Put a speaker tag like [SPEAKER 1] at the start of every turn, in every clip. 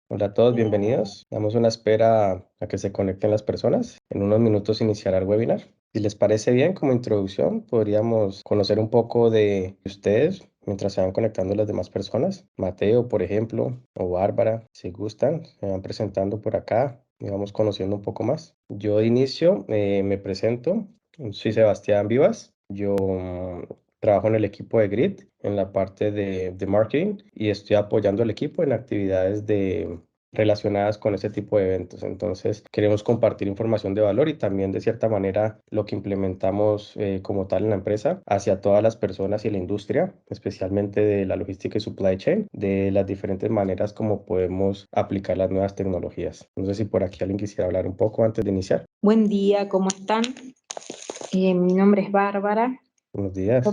[SPEAKER 1] Hola a todos, bienvenidos. Damos una espera a que se conecten las personas. En unos minutos iniciará el webinar. Si les parece bien, como introducción, podríamos conocer un poco de ustedes mientras se van conectando las demás personas. Mateo, por ejemplo, o Bárbara, si gustan, se van presentando por acá y vamos conociendo un poco más. Yo de inicio me presento. Soy Sebastián Vivas. Yo trabajo en el equipo de Grid, en la parte de marketing, y estoy apoyando al equipo en actividades relacionadas con ese tipo de eventos. Entonces, queremos compartir información de valor y también, de cierta manera, lo que implementamos como tal en la empresa hacia todas las personas y la industria, especialmente de la logística y supply chain, de las diferentes maneras como podemos aplicar las nuevas tecnologías. No sé si por aquí alguien quisiera hablar un poco antes de iniciar.
[SPEAKER 2] Buen día, ¿cómo están? Mi nombre es Bárbara.
[SPEAKER 1] Buenos días.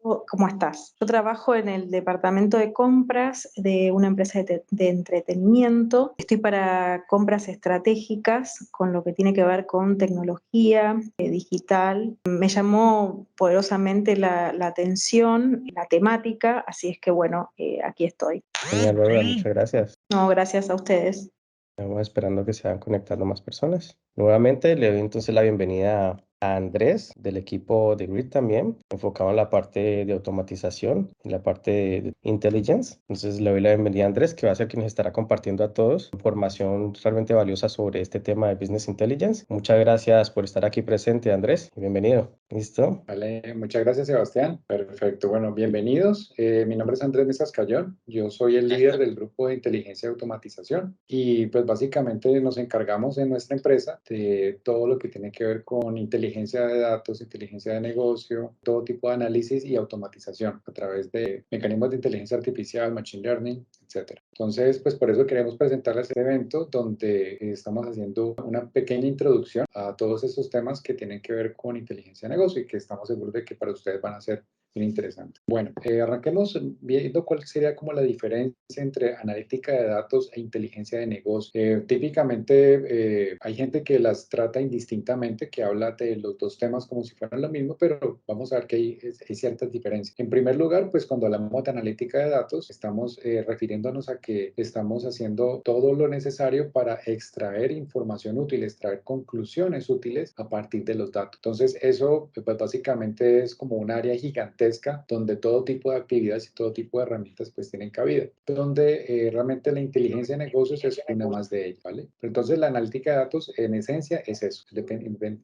[SPEAKER 2] ¿Cómo estás? Yo trabajo en el departamento de compras de una empresa de entretenimiento. Estoy para compras estratégicas con lo que tiene que ver con tecnología digital. Me llamó poderosamente la atención la temática, así es que bueno, aquí estoy.
[SPEAKER 1] Genial, Bárbara, muchas gracias.
[SPEAKER 2] No, gracias a ustedes.
[SPEAKER 1] Estamos esperando que se vayan conectando más personas. Nuevamente le doy entonces la bienvenida a Andrés del equipo de Grid también, enfocado en la parte de automatización y la parte de intelligence. Entonces le doy la bienvenida a Andrés, que va a ser quien nos estará compartiendo a todos información realmente valiosa sobre este tema de Business Intelligence. Muchas gracias por estar aquí presente, Andrés. Bienvenido. ¿Listo?
[SPEAKER 3] Vale, muchas gracias, Sebastián. Perfecto. Bueno, bienvenidos. Mi nombre es Andrés Mesas Cayón. Yo soy el líder del grupo de inteligencia y automatización y pues básicamente nos encargamos en nuestra empresa de todo lo que tiene que ver con inteligencia de datos, inteligencia de negocio, todo tipo de análisis y automatización a través de mecanismos de inteligencia artificial, machine learning, etcétera. Entonces, pues por eso queremos presentarles este evento donde estamos haciendo una pequeña introducción a todos estos temas que tienen que ver con inteligencia de negocio y que estamos seguros de que para ustedes van a ser bien interesantes. Bueno, arranquemos viendo cuál sería como la diferencia entre analítica de datos e inteligencia de negocio. Típicamente hay gente que las trata indistintamente, que habla de los dos temas como si fueran lo mismo, pero vamos a ver que hay ciertas diferencias. En primer lugar, pues cuando hablamos de analítica de datos, estamos refiriéndonos a que estamos haciendo todo lo necesario para extraer información útil, extraer conclusiones útiles a partir de los datos. Entonces, eso pues básicamente es como un área gigantesca donde todo tipo de actividades y todo tipo de herramientas pues tienen cabida, donde realmente la inteligencia de negocios es una más de ellas, ¿vale? Entonces, la analítica de datos en esencia es eso,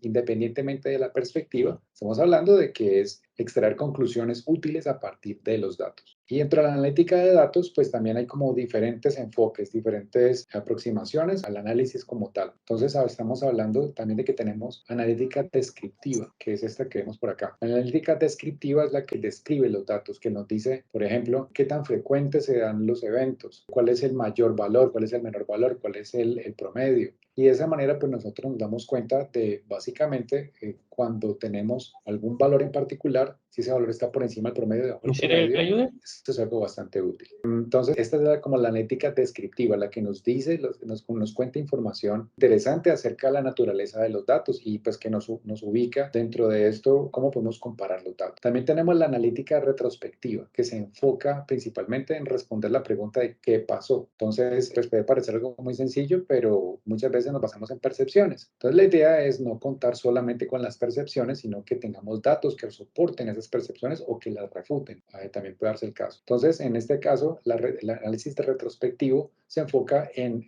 [SPEAKER 3] independientemente de la perspectiva, estamos hablando de que es extraer conclusiones útiles a partir de los datos. Y dentro de la analítica de datos, pues también hay como diferentes enfoques, diferentes aproximaciones al análisis como tal. Entonces, estamos hablando también de que tenemos analítica descriptiva, que es esta que vemos por acá. La analítica descriptiva es la que describe los datos, que nos dice, por ejemplo, qué tan frecuentes se dan los eventos, cuál es el mayor valor, cuál es el menor valor, cuál es el promedio. Y de esa manera, pues nosotros nos damos cuenta de básicamente cuando tenemos algún valor en particular, si ese valor está por encima del promedio, debajo del promedio, esto es algo bastante útil. Entonces, esta es como la analítica descriptiva, la que nos dice, nos cuenta información interesante acerca de la naturaleza de los datos y pues que nos ubica dentro de esto, cómo podemos comparar los datos. También tenemos la analítica retrospectiva, que se enfoca principalmente en responder la pregunta de qué pasó. Entonces, pues puede parecer algo muy sencillo, pero muchas veces nos basamos en percepciones. Entonces, la idea es no contar solamente con las percepciones, sino que tengamos datos que soporten esas percepciones o que las refuten. También puede darse el caso. Entonces, en este caso, el análisis retrospectivo se enfoca en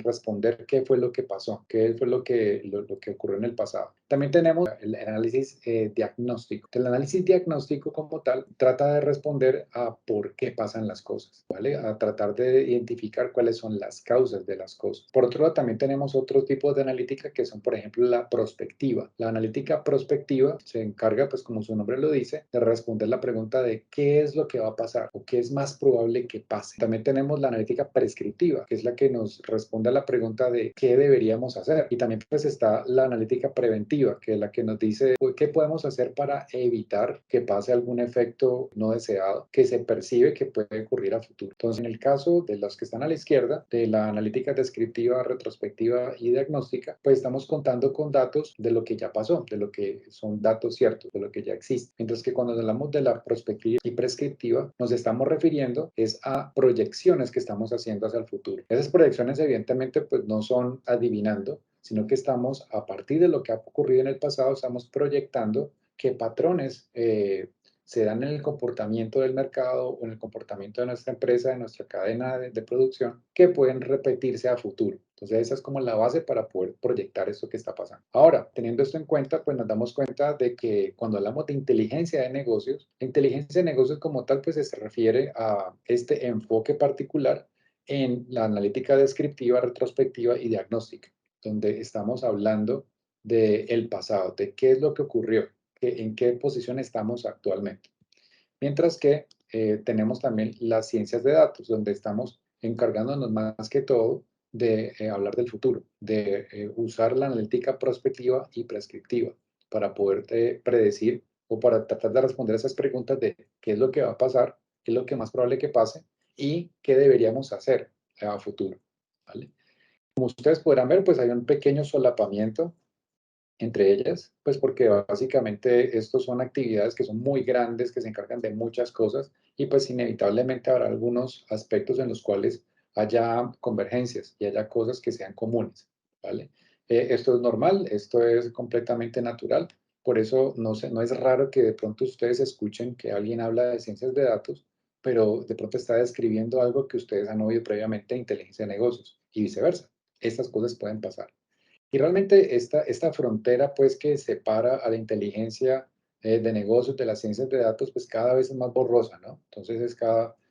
[SPEAKER 3] responder qué fue lo que pasó, qué fue lo que ocurrió en el pasado. También tenemos el análisis diagnóstico. El análisis diagnóstico como tal trata de responder a por qué pasan las cosas, ¿vale? A tratar de identificar cuáles son las causas de las cosas. Por otro lado, también tenemos otros tipos de analítica que son, por ejemplo, la prospectiva. La analítica prospectiva se encarga, pues como su nombre lo dice, de responder la pregunta de qué es lo que va a pasar o qué es más probable que pase. También tenemos la analítica prescriptiva, que es la que nos responde a la pregunta de qué deberíamos hacer. Y también pues está la analítica preventiva, prospectiva, que es la que nos dice pues, qué podemos hacer para evitar que pase algún efecto no deseado que se percibe que puede ocurrir a futuro. Entonces, en el caso de los que están a la izquierda, de la analítica descriptiva, retrospectiva y diagnóstica, pues estamos contando con datos de lo que ya pasó, de lo que son datos ciertos, de lo que ya existe. Mientras que cuando hablamos de la prospectiva y prescriptiva, nos estamos refiriendo es a proyecciones que estamos haciendo hacia el futuro. Esas proyecciones evidentemente pues no son adivinando, sino que estamos a partir de lo que ha ocurrido en el pasado, estamos proyectando qué patrones se dan en el comportamiento del mercado o en el comportamiento de nuestra empresa, de nuestra cadena de producción, que pueden repetirse a futuro. Entonces, esa es como la base para poder proyectar esto que está pasando. Ahora, teniendo esto en cuenta, pues nos damos cuenta de que cuando hablamos de inteligencia de negocios, la inteligencia de negocios como tal, pues se refiere a este enfoque particular en la analítica descriptiva, retrospectiva y diagnóstica, donde estamos hablando del pasado, de qué es lo que ocurrió, en qué posición estamos actualmente. Mientras que tenemos también las ciencias de datos, donde estamos encargándonos más que todo de hablar del futuro, de usar la analítica prospectiva y prescriptiva para poder predecir o para tratar de responder a esas preguntas de qué es lo que va a pasar, qué es lo que más probable que pase y qué deberíamos hacer a futuro. ¿Vale? Como ustedes podrán ver, pues hay un pequeño solapamiento entre ellas, pues porque básicamente estos son actividades que son muy grandes, que se encargan de muchas cosas y pues inevitablemente habrá algunos aspectos en los cuales haya convergencias y haya cosas que sean comunes, ¿vale? Esto es normal, esto es completamente natural, por eso no es raro que de pronto ustedes escuchen que alguien habla de ciencias de datos, pero de pronto está describiendo algo que ustedes han oído previamente de inteligencia de negocios y viceversa. Estas cosas pueden pasar. Y realmente esta frontera pues que separa a la inteligencia de negocios de las ciencias de datos pues cada vez es más borrosa, ¿no? Entonces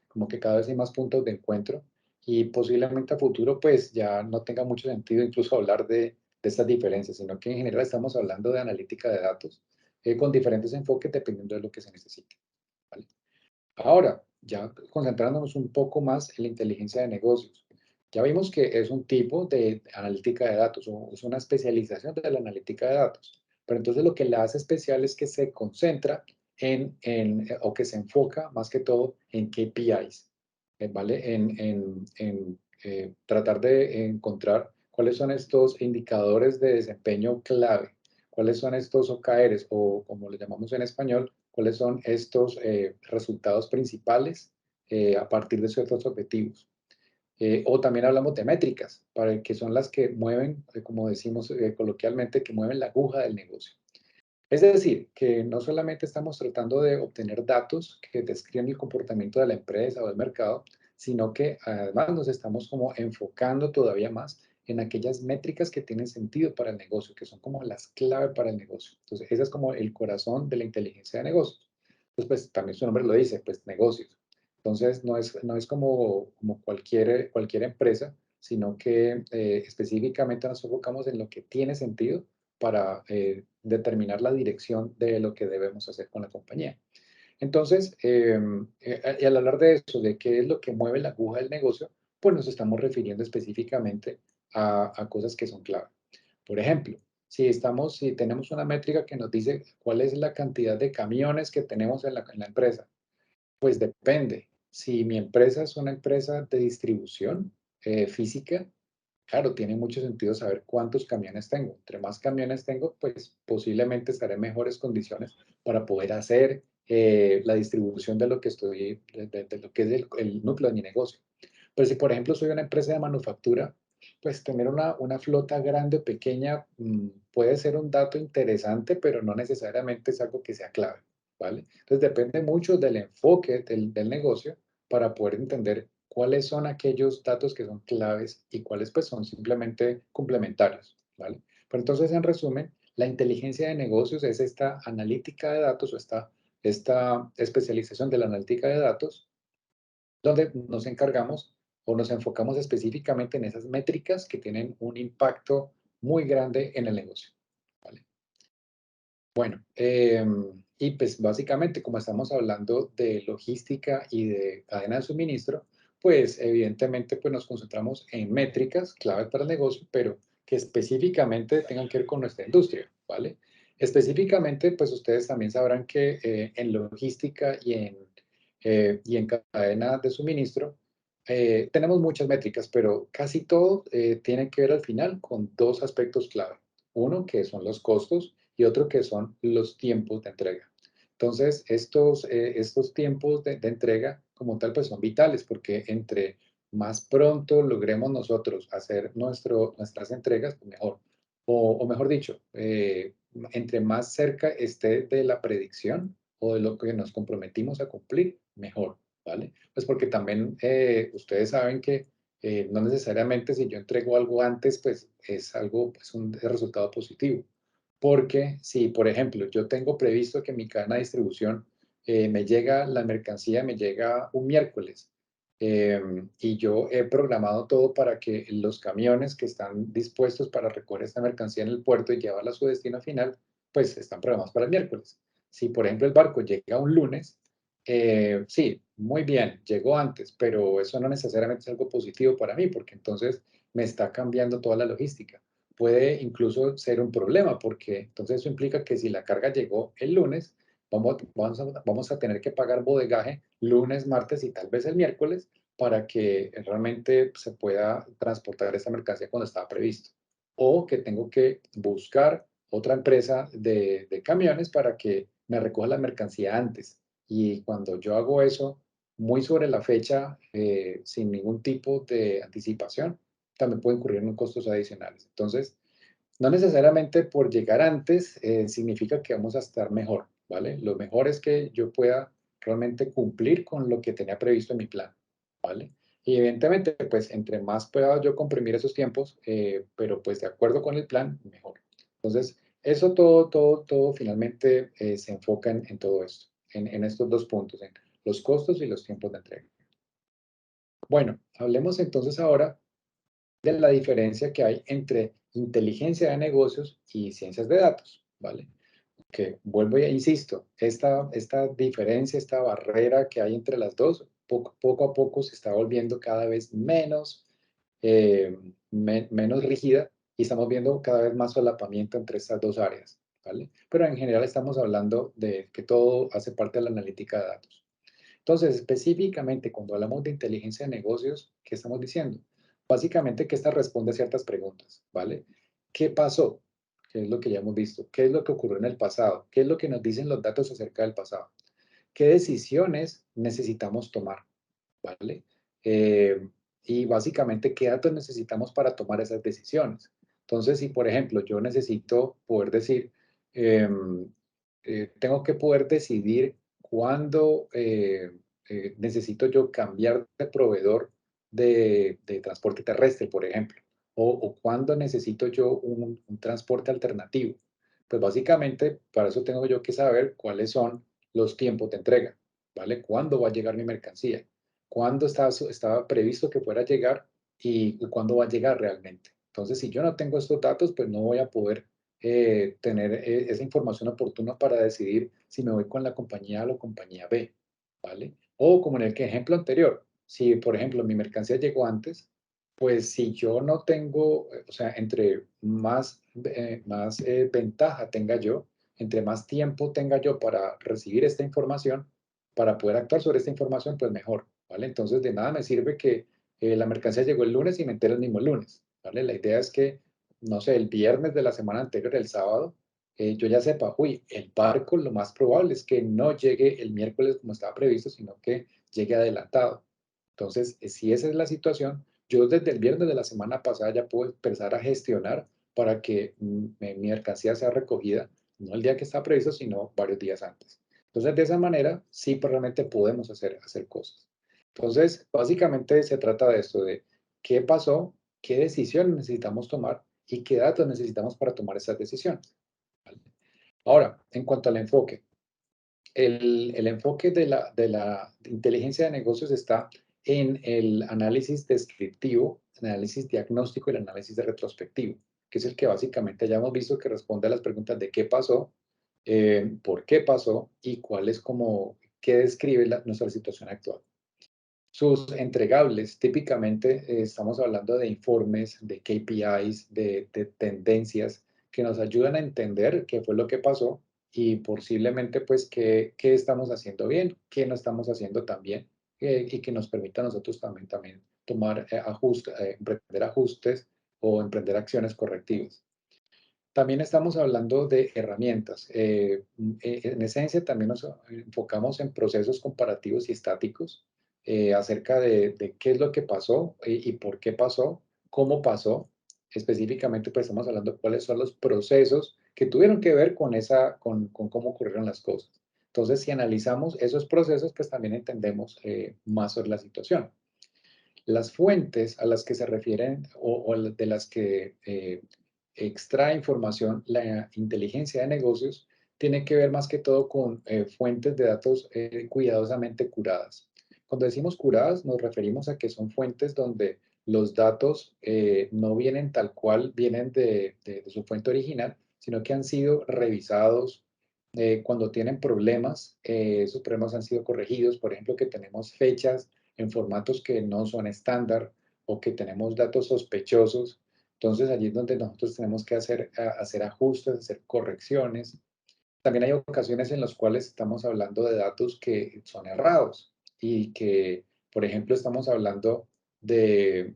[SPEAKER 3] como que cada vez hay más puntos de encuentro y posiblemente a futuro pues ya no tenga mucho sentido incluso hablar de estas diferencias, sino que en general estamos hablando de analítica de datos con diferentes enfoques dependiendo de lo que se necesite, ¿vale? Ahora, ya concentrándonos un poco más en la inteligencia de negocios. Ya vimos que es un tipo de analítica de datos o es una especialización de la analítica de datos. Pero entonces lo que la hace especial es que se concentra o que se enfoca más que todo en KPIs, ¿vale? En tratar de encontrar cuáles son estos indicadores de desempeño clave, cuáles son estos OKRs o como le llamamos en español, cuáles son estos resultados principales a partir de ciertos objetivos. O también hablamos de métricas, que son las que mueven, como decimos coloquialmente, que mueven la aguja del negocio. Es decir, que no solamente estamos tratando de obtener datos que describen el comportamiento de la empresa o del mercado, sino que además nos estamos como enfocando todavía más en aquellas métricas que tienen sentido para el negocio, que son como las claves para el negocio. Entonces, ese es como el corazón de la inteligencia de negocios. Entonces, pues también su nombre lo dice, pues negocios. Entonces, no es como cualquier empresa, sino que específicamente nos enfocamos en lo que tiene sentido para determinar la dirección de lo que debemos hacer con la compañía. Entonces, y al hablar de eso, de qué es lo que mueve la aguja del negocio, pues nos estamos refiriendo específicamente a cosas que son clave. Por ejemplo, si tenemos una métrica que nos dice cuál es la cantidad de camiones que tenemos en la empresa, pues depende. Si mi empresa es una empresa de distribución física, claro, tiene mucho sentido saber cuántos camiones tengo. Entre más camiones tengo, pues posiblemente estaré en mejores condiciones para poder hacer la distribución de lo que de lo que es el núcleo de mi negocio. Pero si, por ejemplo, soy una empresa de manufactura, pues tener una flota grande o pequeña puede ser un dato interesante, pero no necesariamente es algo que sea clave, ¿vale? Entonces depende mucho del enfoque del negocio para poder entender cuáles son aquellos datos que son claves y cuáles pues son simplemente complementarios, ¿vale? Pero entonces, en resumen, la inteligencia de negocios es esta analítica de datos o esta especialización de la analítica de datos donde nos encargamos o nos enfocamos específicamente en esas métricas que tienen un impacto muy grande en el negocio, ¿vale? Bueno, y pues básicamente como estamos hablando de logística y de cadena de suministro, pues evidentemente pues nos concentramos en métricas claves para el negocio, pero que específicamente tengan que ver con nuestra industria, ¿vale? Específicamente, pues ustedes también sabrán que en logística y en cadena de suministro tenemos muchas métricas, pero casi todo tiene que ver al final con dos aspectos clave. Uno que son los costos y otro que son los tiempos de entrega. Entonces, estos tiempos de entrega como tal pues son vitales porque entre más pronto logremos nosotros hacer nuestras entregas, pues mejor. O mejor dicho, entre más cerca esté de la predicción o de lo que nos comprometimos a cumplir, mejor, ¿vale? Pues porque también ustedes saben que no necesariamente si yo entrego algo antes, pues es algo, pues un resultado positivo. Porque si, por ejemplo, yo tengo previsto que mi cadena de distribución la mercancía me llega un miércoles y yo he programado todo para que los camiones que están dispuestos para recoger esta mercancía en el puerto y llevarla a su destino final, pues están programados para el miércoles. Si, por ejemplo, el barco llega un lunes, sí, muy bien, llegó antes, pero eso no necesariamente es algo positivo para mí, porque entonces me está cambiando toda la logística. Puede incluso ser un problema, porque entonces eso implica que si la carga llegó el lunes, vamos a tener que pagar bodegaje lunes, martes y tal vez el miércoles para que realmente se pueda transportar esa mercancía cuando estaba previsto. O que tengo que buscar otra empresa de camiones para que me recoja la mercancía antes. Y cuando yo hago eso muy sobre la fecha, sin ningún tipo de anticipación, también puede incurrir en costos adicionales. Entonces, no necesariamente por llegar antes significa que vamos a estar mejor, ¿vale? Lo mejor es que yo pueda realmente cumplir con lo que tenía previsto en mi plan, ¿vale? Y evidentemente, pues entre más pueda yo comprimir esos tiempos, pero pues de acuerdo con el plan, mejor. Entonces, eso todo finalmente se enfoca en todo esto, en estos dos puntos, en los costos y los tiempos de entrega. Bueno, hablemos entonces ahora de la diferencia que hay entre inteligencia de negocios y ciencias de datos, ¿vale? Que vuelvo e insisto, esta diferencia, esta barrera que hay entre las dos, poco a poco se está volviendo cada vez menos rígida y estamos viendo cada vez más solapamiento entre estas dos áreas, ¿vale? Pero en general estamos hablando de que todo hace parte de la analítica de datos. Entonces, específicamente cuando hablamos de inteligencia de negocios, ¿qué estamos diciendo? Básicamente que esta responde a ciertas preguntas, ¿vale? ¿Qué pasó? ¿Qué es lo que ya hemos visto? ¿Qué es lo que ocurrió en el pasado? ¿Qué es lo que nos dicen los datos acerca del pasado? ¿Qué decisiones necesitamos tomar? ¿Vale? Eh, y básicamente, ¿qué datos necesitamos para tomar esas decisiones? Entonces, si por ejemplo yo necesito poder decir, tengo que poder decidir cuándo necesito yo cambiar de proveedor de transporte terrestre, por ejemplo, o cuándo necesito yo un transporte alternativo. Pues básicamente, para eso tengo yo que saber cuáles son los tiempos de entrega, ¿vale? ¿Cuándo va a llegar mi mercancía? ¿Cuándo estaba previsto que fuera a llegar y cuándo va a llegar realmente? Entonces, si yo no tengo estos datos, pues no voy a poder tener esa información oportuna para decidir si me voy con la compañía A o la compañía B, ¿vale? O como en el ejemplo anterior, si por ejemplo mi mercancía llegó antes, pues si yo no tengo, o sea, entre más ventaja tenga yo, entre más tiempo tenga yo para recibir esta información, para poder actuar sobre esta información, pues mejor, ¿vale? Entonces de nada me sirve que la mercancía llegó el lunes y me entero el mismo lunes, ¿vale? La idea es que no sé, el viernes de la semana anterior, el sábado, yo ya sepa, uy, el barco lo más probable es que no llegue el miércoles como estaba previsto, sino que llegue adelantado. Entonces, si esa es la situación, yo desde el viernes de la semana pasada ya puedo empezar a gestionar para que mi mercancía sea recogida, no el día que está previsto, sino varios días antes. Entonces, de esa manera, sí pues, realmente podemos hacer cosas. Entonces, básicamente se trata de esto, de qué pasó, qué decisión necesitamos tomar y qué datos necesitamos para tomar esas decisiones, ¿vale? Ahora, en cuanto al enfoque, el enfoque de la inteligencia de negocios está en el análisis descriptivo, el análisis diagnóstico y el análisis de retrospectivo, que es el que básicamente ya hemos visto que responde a las preguntas de qué pasó, por qué pasó y cuál es como, qué describe nuestra situación actual. Sus entregables, típicamente estamos hablando de informes, de KPIs, de tendencias que nos ayudan a entender qué fue lo que pasó y posiblemente pues qué estamos haciendo bien, qué no estamos haciendo tan bien, y que nos permita a nosotros también tomar emprender ajustes o emprender acciones correctivas. También estamos hablando de herramientas. En esencia, también nos enfocamos en procesos comparativos y estáticos, acerca de qué es lo que pasó, y por qué pasó, cómo pasó. Específicamente, pues estamos hablando de cuáles son los procesos que tuvieron que ver con cómo ocurrieron las cosas. Entonces, si analizamos esos procesos, pues también entendemos más sobre la situación. Las fuentes a las que se refieren o de las que extrae información la inteligencia de negocios tiene que ver más que todo con fuentes de datos cuidadosamente curadas. Cuando decimos curadas, nos referimos a que son fuentes donde los datos no vienen tal cual vienen de su fuente original, sino que han sido revisados. Cuando tienen problemas, esos problemas han sido corregidos. Por ejemplo, que tenemos fechas en formatos que no son estándar o que tenemos datos sospechosos. Entonces allí es donde nosotros tenemos que hacer ajustes, hacer correcciones. También hay ocasiones en las cuales estamos hablando de datos que son errados y que, por ejemplo, estamos hablando de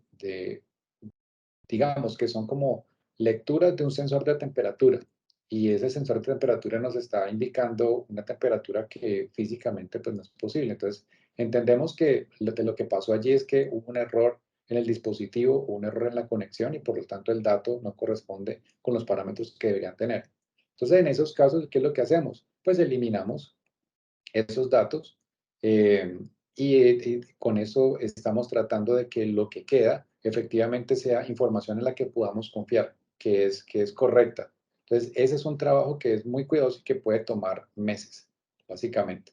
[SPEAKER 3] digamos que son como lecturas de un sensor de temperatura, y ese sensor de temperatura nos está indicando una temperatura que físicamente pues no es posible. Entonces entendemos que lo que pasó allí es que hubo un error en el dispositivo o un error en la conexión, y por lo tanto el dato no corresponde con los parámetros que deberían tener. Entonces en esos casos, ¿qué es lo que hacemos? Pues eliminamos esos datos, eh, y con eso estamos tratando de que lo que queda efectivamente sea información en la que podamos confiar, que es correcta. Entonces, ese es un trabajo que es muy cuidadoso y que puede tomar meses, básicamente.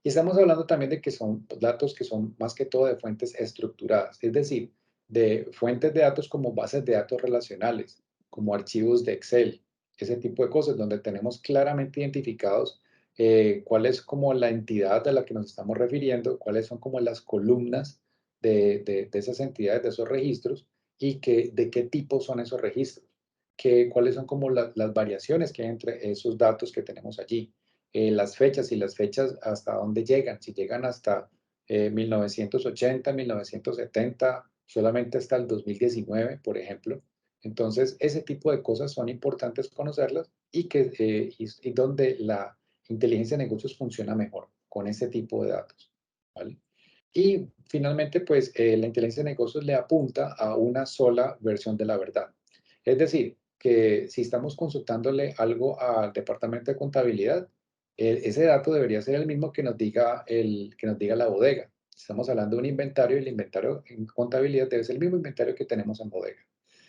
[SPEAKER 3] Y estamos hablando también de que son datos que son más que todo de fuentes estructuradas, es decir, de fuentes de datos como bases de datos relacionales, como archivos de Excel, ese tipo de cosas, donde tenemos claramente identificados cuál es como la entidad a la que nos estamos refiriendo, cuáles son como las columnas de esas entidades, de esos registros, y de qué tipo son esos registros, cuáles son como las variaciones que hay entre esos datos que tenemos allí, las fechas, y las fechas hasta dónde llegan, si llegan hasta 1980, 1970, solamente hasta el 2019, por ejemplo. Entonces, ese tipo de cosas son importantes conocerlas, y donde la inteligencia de negocios funciona mejor con ese tipo de datos, ¿vale? Y finalmente, pues la inteligencia de negocios le apunta a una sola versión de la verdad. Es decir, que si estamos consultándole algo al departamento de contabilidad, ese dato debería ser el mismo que nos diga la bodega. Estamos hablando de un inventario, y el inventario en contabilidad debe ser el mismo inventario que tenemos en bodega.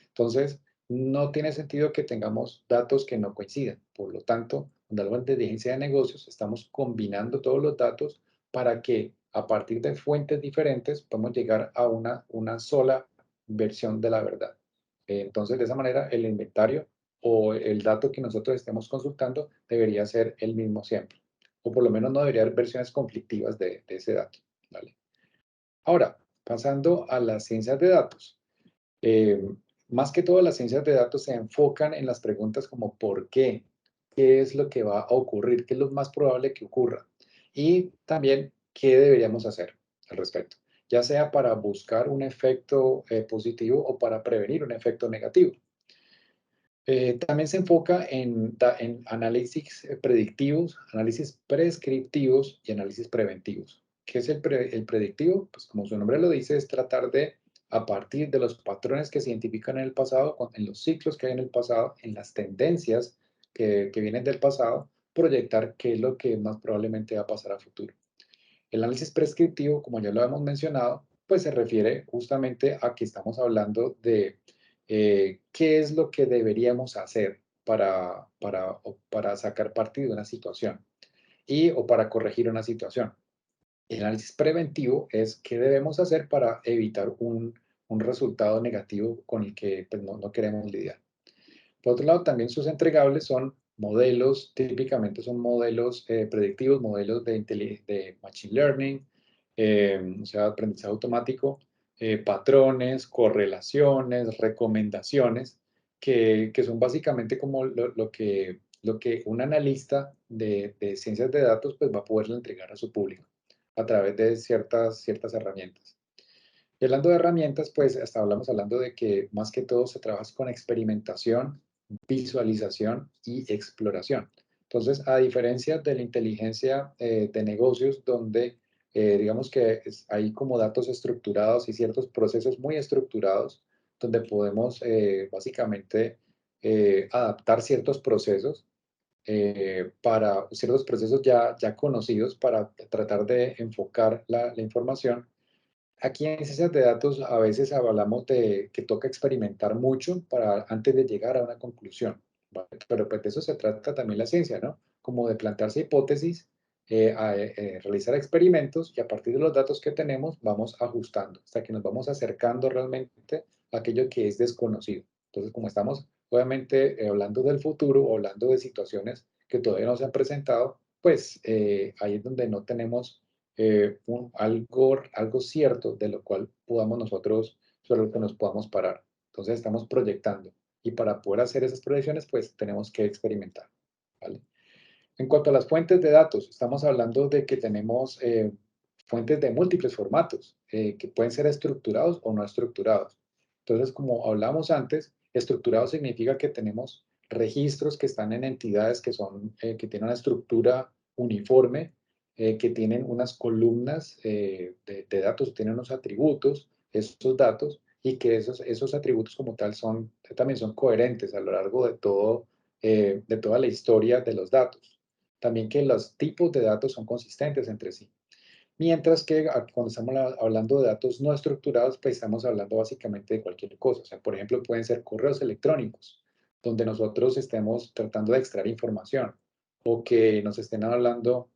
[SPEAKER 3] Entonces, no tiene sentido que tengamos datos que no coincidan. Por lo tanto, cuando hablamos de inteligencia de negocios, estamos combinando todos los datos para que a partir de fuentes diferentes podamos llegar a una sola versión de la verdad. Entonces, de esa manera, el inventario o el dato que nosotros estemos consultando debería ser el mismo siempre. O por lo menos no debería haber versiones conflictivas de ese dato, ¿vale? Ahora, pasando a las ciencias de datos. Eh, Más que todo, las ciencias de datos se enfocan en las preguntas como ¿por qué? ¿Qué es lo que va a ocurrir? ¿Qué es lo más probable que ocurra? Y también, ¿qué deberíamos hacer al respecto? Ya sea para buscar un efecto positivo o para prevenir un efecto negativo. También se enfoca en análisis predictivos, análisis prescriptivos y análisis preventivos. ¿Qué es el predictivo? Pues como su nombre lo dice, es tratar de, a partir de los patrones que se identifican en el pasado, en los ciclos que hay en el pasado, en las tendencias que vienen del pasado, proyectar qué es lo que más probablemente va a pasar a futuro. El análisis prescriptivo, como ya lo hemos mencionado, pues se refiere justamente a que estamos hablando de qué es lo que deberíamos hacer para sacar partido de una situación o para corregir una situación. El análisis preventivo es qué debemos hacer para evitar un resultado negativo con el que pues, no queremos lidiar. Por otro lado, también sus entregables son modelos, típicamente son modelos predictivos, modelos de Machine Learning, o sea, aprendizaje automático, patrones, correlaciones, recomendaciones, que son básicamente como lo que un analista de ciencias de datos pues va a poderle entregar a su público a través de ciertas herramientas. Y hablando de herramientas, pues hasta hablamos hablando de que más que todo se trabaja con experimentación, visualización y exploración. Entonces, a diferencia de la inteligencia de negocios, donde digamos que hay como datos estructurados y ciertos procesos muy estructurados, donde podemos básicamente adaptar ciertos procesos para ciertos procesos ya conocidos para tratar de enfocar la información. Aquí en ciencias de datos a veces hablamos de que toca experimentar mucho para antes de llegar a una conclusión, ¿vale? Pero pues de eso se trata también la ciencia, ¿no? Como de plantearse hipótesis, realizar experimentos y a partir de los datos que tenemos vamos ajustando hasta que nos vamos acercando realmente a aquello que es desconocido. Entonces, como estamos obviamente hablando del futuro o hablando de situaciones que todavía no se han presentado, pues ahí es donde no tenemos algo cierto de lo cual podamos nosotros, sobre lo que nos podamos parar. Entonces estamos proyectando y para poder hacer esas proyecciones, pues tenemos que experimentar, ¿vale? En cuanto a las fuentes de datos, estamos hablando de que tenemos fuentes de múltiples formatos que pueden ser estructurados o no estructurados. Entonces, como hablamos antes, estructurado significa que tenemos registros que están en entidades que tienen una estructura uniforme, que tienen unas columnas de datos, tienen unos atributos, esos datos, y que esos atributos como tal también son coherentes a lo largo de toda la historia de los datos. También que los tipos de datos son consistentes entre sí. Mientras que cuando estamos hablando de datos no estructurados, pues estamos hablando básicamente de cualquier cosa. O sea, por ejemplo, pueden ser correos electrónicos, donde nosotros estemos tratando de extraer información, o que nos estén hablando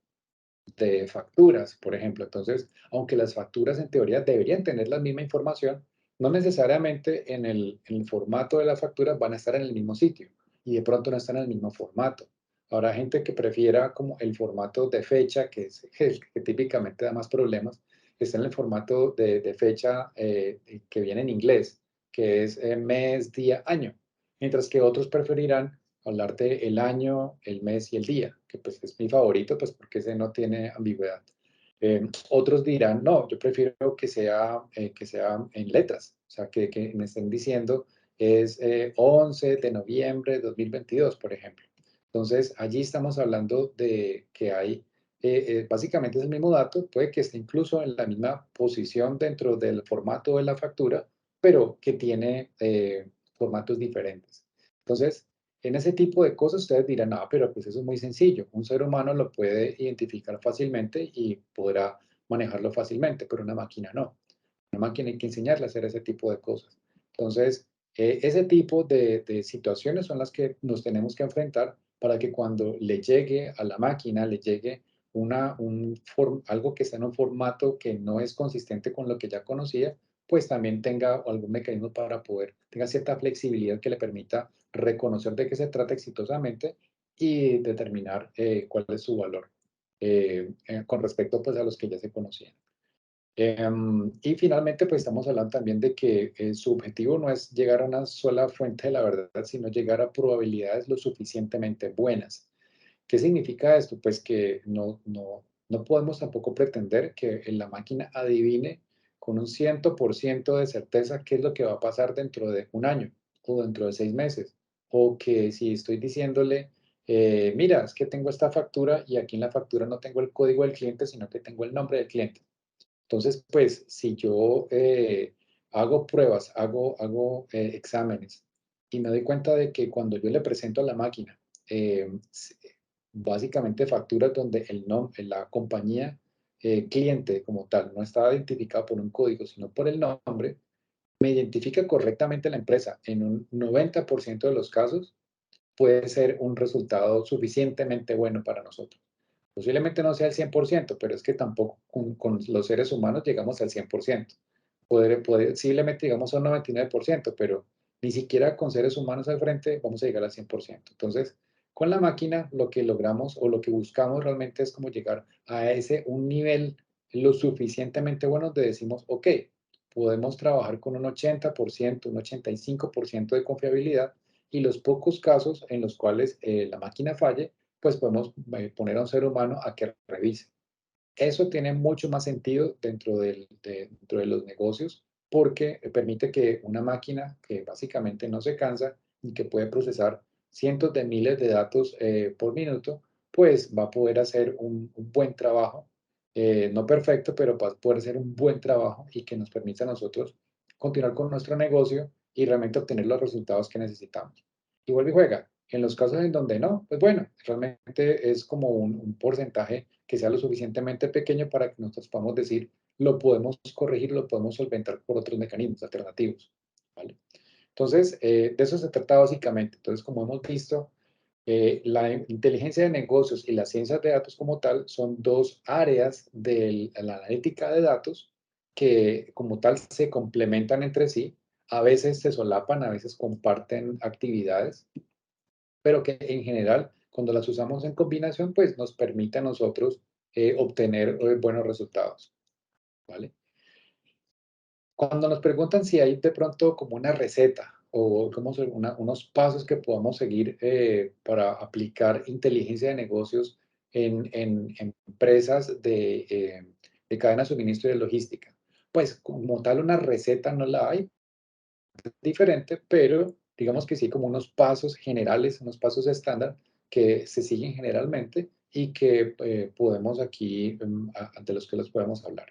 [SPEAKER 3] de facturas, por ejemplo. Entonces, aunque las facturas en teoría deberían tener la misma información, no necesariamente en el formato de la factura van a estar en el mismo sitio y de pronto no están en el mismo formato. Habrá gente que prefiera como el formato de fecha, que es el que típicamente da más problemas, está en el formato de fecha que viene en inglés, que es mes, día, año, mientras que otros preferirán hablar de el año, el mes y el día, que pues es mi favorito, pues porque ese no tiene ambigüedad. Otros dirán, no, yo prefiero que sea en letras, o sea, que me estén diciendo es 11 de noviembre de 2022, por ejemplo. Entonces, allí estamos hablando de que hay, básicamente es el mismo dato, puede que esté incluso en la misma posición dentro del formato de la factura, pero que tiene formatos diferentes. Entonces, en ese tipo de cosas ustedes dirán, ah, pero pues eso es muy sencillo. Un ser humano lo puede identificar fácilmente y podrá manejarlo fácilmente, pero una máquina no. Una máquina hay que enseñarle a hacer ese tipo de cosas. Entonces, ese tipo de situaciones son las que nos tenemos que enfrentar para que cuando le llegue a la máquina, le llegue algo que está en un formato que no es consistente con lo que ya conocía, pues también tenga algún mecanismo tenga cierta flexibilidad que le permita reconocer de qué se trata exitosamente y determinar cuál es su valor con respecto pues, a los que ya se conocían. Y finalmente, pues estamos hablando también de que su objetivo no es llegar a una sola fuente de la verdad, sino llegar a probabilidades lo suficientemente buenas. ¿Qué significa esto? Pues que no podemos tampoco pretender que la máquina adivine con un 100% de certeza qué es lo que va a pasar dentro de un año o dentro de 6 meses. O que si estoy diciéndole, mira, es que tengo esta factura y aquí en la factura no tengo el código del cliente, sino que tengo el nombre del cliente. Entonces, pues, si yo hago pruebas, exámenes y me doy cuenta de que cuando yo le presento a la máquina, básicamente facturas donde la compañía cliente como tal no estaba identificada por un código, sino por el nombre, me identifica correctamente la empresa. En un 90% de los casos puede ser un resultado suficientemente bueno para nosotros. Posiblemente no sea el 100%, pero es que tampoco con los seres humanos llegamos al 100%. Posiblemente llegamos a un 99%, pero ni siquiera con seres humanos al frente vamos a llegar al 100%. Entonces, con la máquina lo que logramos o lo que buscamos realmente es como llegar a un nivel lo suficientemente bueno donde decimos, ok, podemos trabajar con un 80%, un 85% de confiabilidad y los pocos casos en los cuales la máquina falle, pues podemos poner a un ser humano a que revise. Eso tiene mucho más sentido dentro de los negocios porque permite que una máquina que básicamente no se cansa y que puede procesar cientos de miles de datos por minuto, pues va a poder hacer un buen trabajo, no perfecto, pero va a poder hacer un buen trabajo y que nos permita a nosotros continuar con nuestro negocio y realmente obtener los resultados que necesitamos. Y vuelve y juega. En los casos en donde no, pues bueno, realmente es como un porcentaje que sea lo suficientemente pequeño para que nosotros podamos decir, lo podemos corregir, lo podemos solventar por otros mecanismos alternativos, ¿vale? Entonces, de eso se trata básicamente. Entonces, como hemos visto, la inteligencia de negocios y las ciencias de datos como tal son dos áreas de la analítica de datos que como tal se complementan entre sí, a veces se solapan, a veces comparten actividades, pero que en general, cuando las usamos en combinación, pues nos permite a nosotros obtener buenos resultados, ¿vale? Cuando nos preguntan si hay de pronto como una receta o como unos pasos que podamos seguir para aplicar inteligencia de negocios en empresas de cadena de suministro y de logística, pues como tal una receta no la hay, diferente, pero digamos que sí como unos pasos generales, unos pasos estándar que se siguen generalmente y que podemos aquí, ante los que los podemos hablar.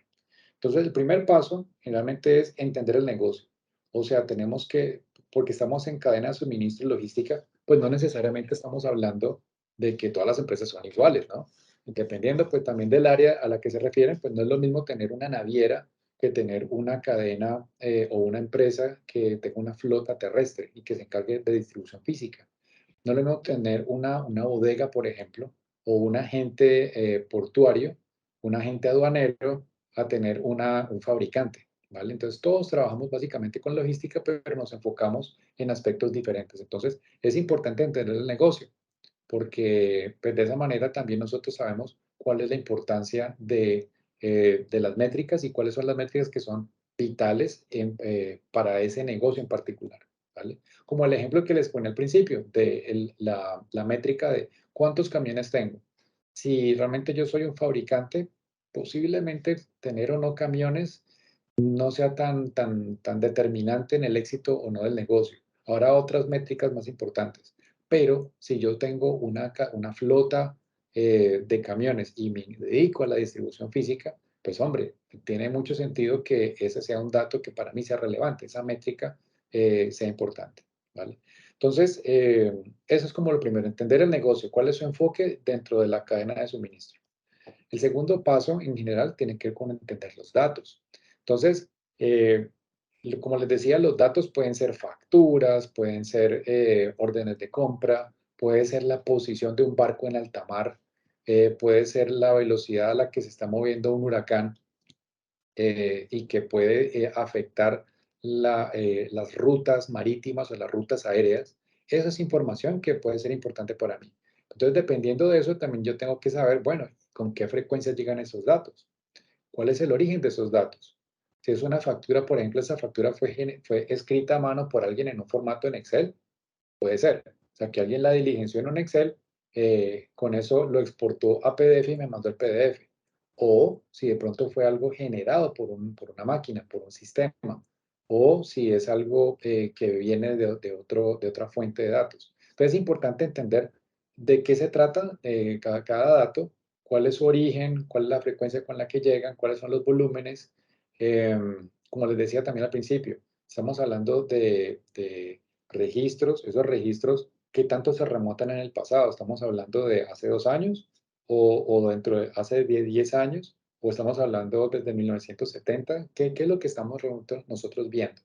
[SPEAKER 3] Entonces, el primer paso generalmente es entender el negocio. O sea, tenemos que, porque estamos en cadena de suministro y logística, pues no necesariamente estamos hablando de que todas las empresas son iguales, ¿no? Dependiendo pues también del área a la que se refieren, pues no es lo mismo tener una naviera que tener una cadena o una empresa que tenga una flota terrestre y que se encargue de distribución física. No es lo mismo tener una bodega, por ejemplo, o un agente portuario, un agente aduanero, a tener un fabricante, ¿vale? Entonces, todos trabajamos básicamente con logística, pero nos enfocamos en aspectos diferentes. Entonces, es importante entender el negocio, porque pues, de esa manera también nosotros sabemos cuál es la importancia de las métricas y cuáles son las métricas que son vitales para ese negocio en particular, ¿vale? Como el ejemplo que les ponía al principio de la métrica de cuántos camiones tengo. Si realmente yo soy un fabricante, posiblemente tener o no camiones no sea tan determinante en el éxito o no del negocio. Ahora otras métricas más importantes. Pero si yo tengo una flota de camiones y me dedico a la distribución física, pues hombre, tiene mucho sentido que ese sea un dato que para mí sea relevante, esa métrica sea importante, ¿vale? Entonces, eso es como lo primero, entender el negocio, cuál es su enfoque dentro de la cadena de suministro. El segundo paso, en general, tiene que ver con entender los datos. Entonces, como les decía, los datos pueden ser facturas, pueden ser órdenes de compra, puede ser la posición de un barco en alta mar, puede ser la velocidad a la que se está moviendo un huracán y que puede afectar las rutas marítimas o las rutas aéreas. Esa es información que puede ser importante para mí. Entonces, dependiendo de eso, también yo tengo que saber, bueno, con qué frecuencia llegan esos datos. ¿Cuál es el origen de esos datos? Si es una factura, por ejemplo, esa factura fue escrita a mano por alguien en un formato en Excel, puede ser. O sea, que alguien la diligenció en un Excel, con eso lo exportó a PDF y me mandó el PDF. O si de pronto fue algo generado por una máquina, por un sistema. O si es algo que viene de otra fuente de datos. Entonces es importante entender de qué se trata cada dato, cuál es su origen, cuál es la frecuencia con la que llegan, cuáles son los volúmenes. Como les decía también al principio, estamos hablando de registros, esos registros, ¿qué tanto se remontan en el pasado? ¿Estamos hablando de hace 2 años o dentro de hace 10 años? ¿O estamos hablando desde 1970? ¿Qué es lo que estamos nosotros viendo?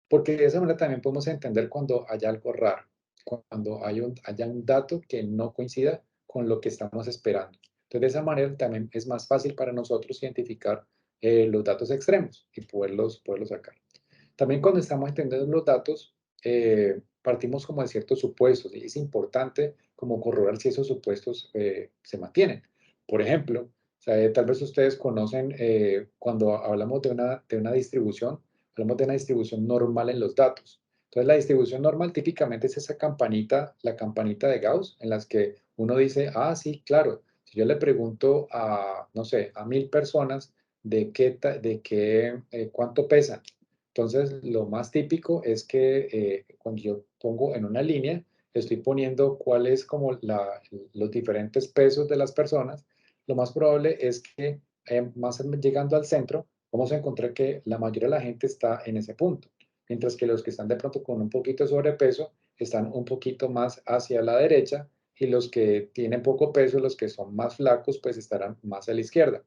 [SPEAKER 3] Porque de esa manera también podemos entender cuando haya algo raro, cuando haya un dato que no coincida con lo que estamos esperando. Entonces, de esa manera también es más fácil para nosotros identificar los datos extremos y poderlos sacar. También cuando estamos entendiendo los datos, partimos como de ciertos supuestos y es importante como corroborar si esos supuestos se mantienen. Por ejemplo, o sea, tal vez ustedes conocen cuando hablamos de una distribución, hablamos de una distribución normal en los datos. Entonces, la distribución normal típicamente es esa campanita, la campanita de Gauss, en las que uno dice, ah, sí, claro, si yo le pregunto a, no sé, a 1000 personas cuánto pesan. Entonces, lo más típico es que cuando yo pongo en una línea, estoy poniendo cuáles como los diferentes pesos de las personas. Lo más probable es que más llegando al centro, vamos a encontrar que la mayoría de la gente está en ese punto, mientras que los que están de pronto con un poquito de sobrepeso están un poquito más hacia la derecha y los que tienen poco peso, los que son más flacos, pues estarán más a la izquierda.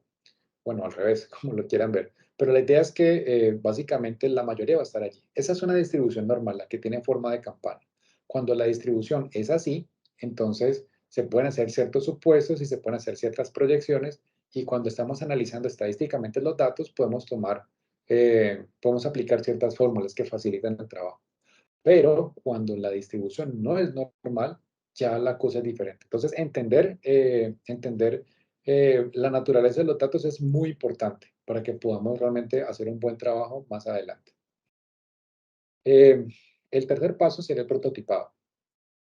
[SPEAKER 3] Bueno, al revés, como lo quieran ver. Pero la idea es que básicamente la mayoría va a estar allí. Esa es una distribución normal, la que tiene forma de campana. Cuando la distribución es así, entonces se pueden hacer ciertos supuestos y se pueden hacer ciertas proyecciones, y cuando estamos analizando estadísticamente los datos, podemos aplicar ciertas fórmulas que facilitan el trabajo. Pero cuando la distribución no es normal, ya la cosa es diferente. Entonces, entender la naturaleza de los datos es muy importante para que podamos realmente hacer un buen trabajo más adelante. Eh, el tercer paso sería el prototipado.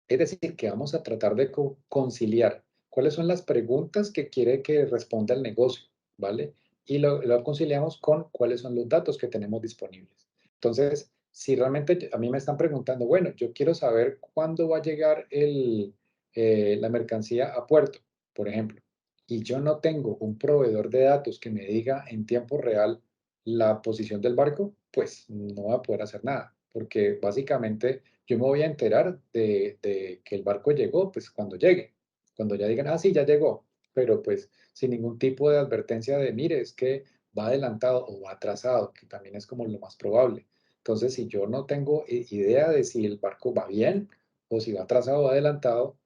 [SPEAKER 3] Es decir, que vamos a tratar de conciliar cuáles son las preguntas que quiere que responda el negocio, ¿vale? Y lo conciliamos con cuáles son los datos que tenemos disponibles. Entonces, si realmente a mí me están preguntando, bueno, yo quiero saber cuándo va a llegar la mercancía a puerto, por ejemplo, y yo no tengo un proveedor de datos que me diga en tiempo real la posición del barco, pues no va a poder hacer nada, porque básicamente yo me voy a enterar de que el barco llegó, pues cuando llegue, cuando ya digan, ah, sí, ya llegó, pero pues sin ningún tipo de advertencia de, mire, es que va adelantado o va atrasado, que también es como lo más probable. Entonces, si yo no tengo idea de si el barco va bien o si va atrasado o adelantado,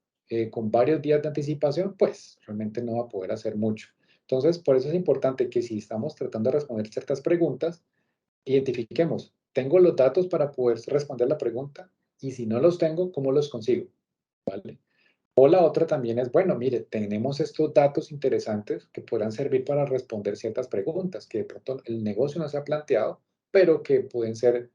[SPEAKER 3] con varios días de anticipación, pues realmente no va a poder hacer mucho. Entonces, por eso es importante que si estamos tratando de responder ciertas preguntas, identifiquemos, ¿tengo los datos para poder responder la pregunta? Y si no los tengo, ¿cómo los consigo? ¿Vale? O la otra también es, bueno, mire, tenemos estos datos interesantes que podrán servir para responder ciertas preguntas que de pronto el negocio no se ha planteado, pero que pueden ser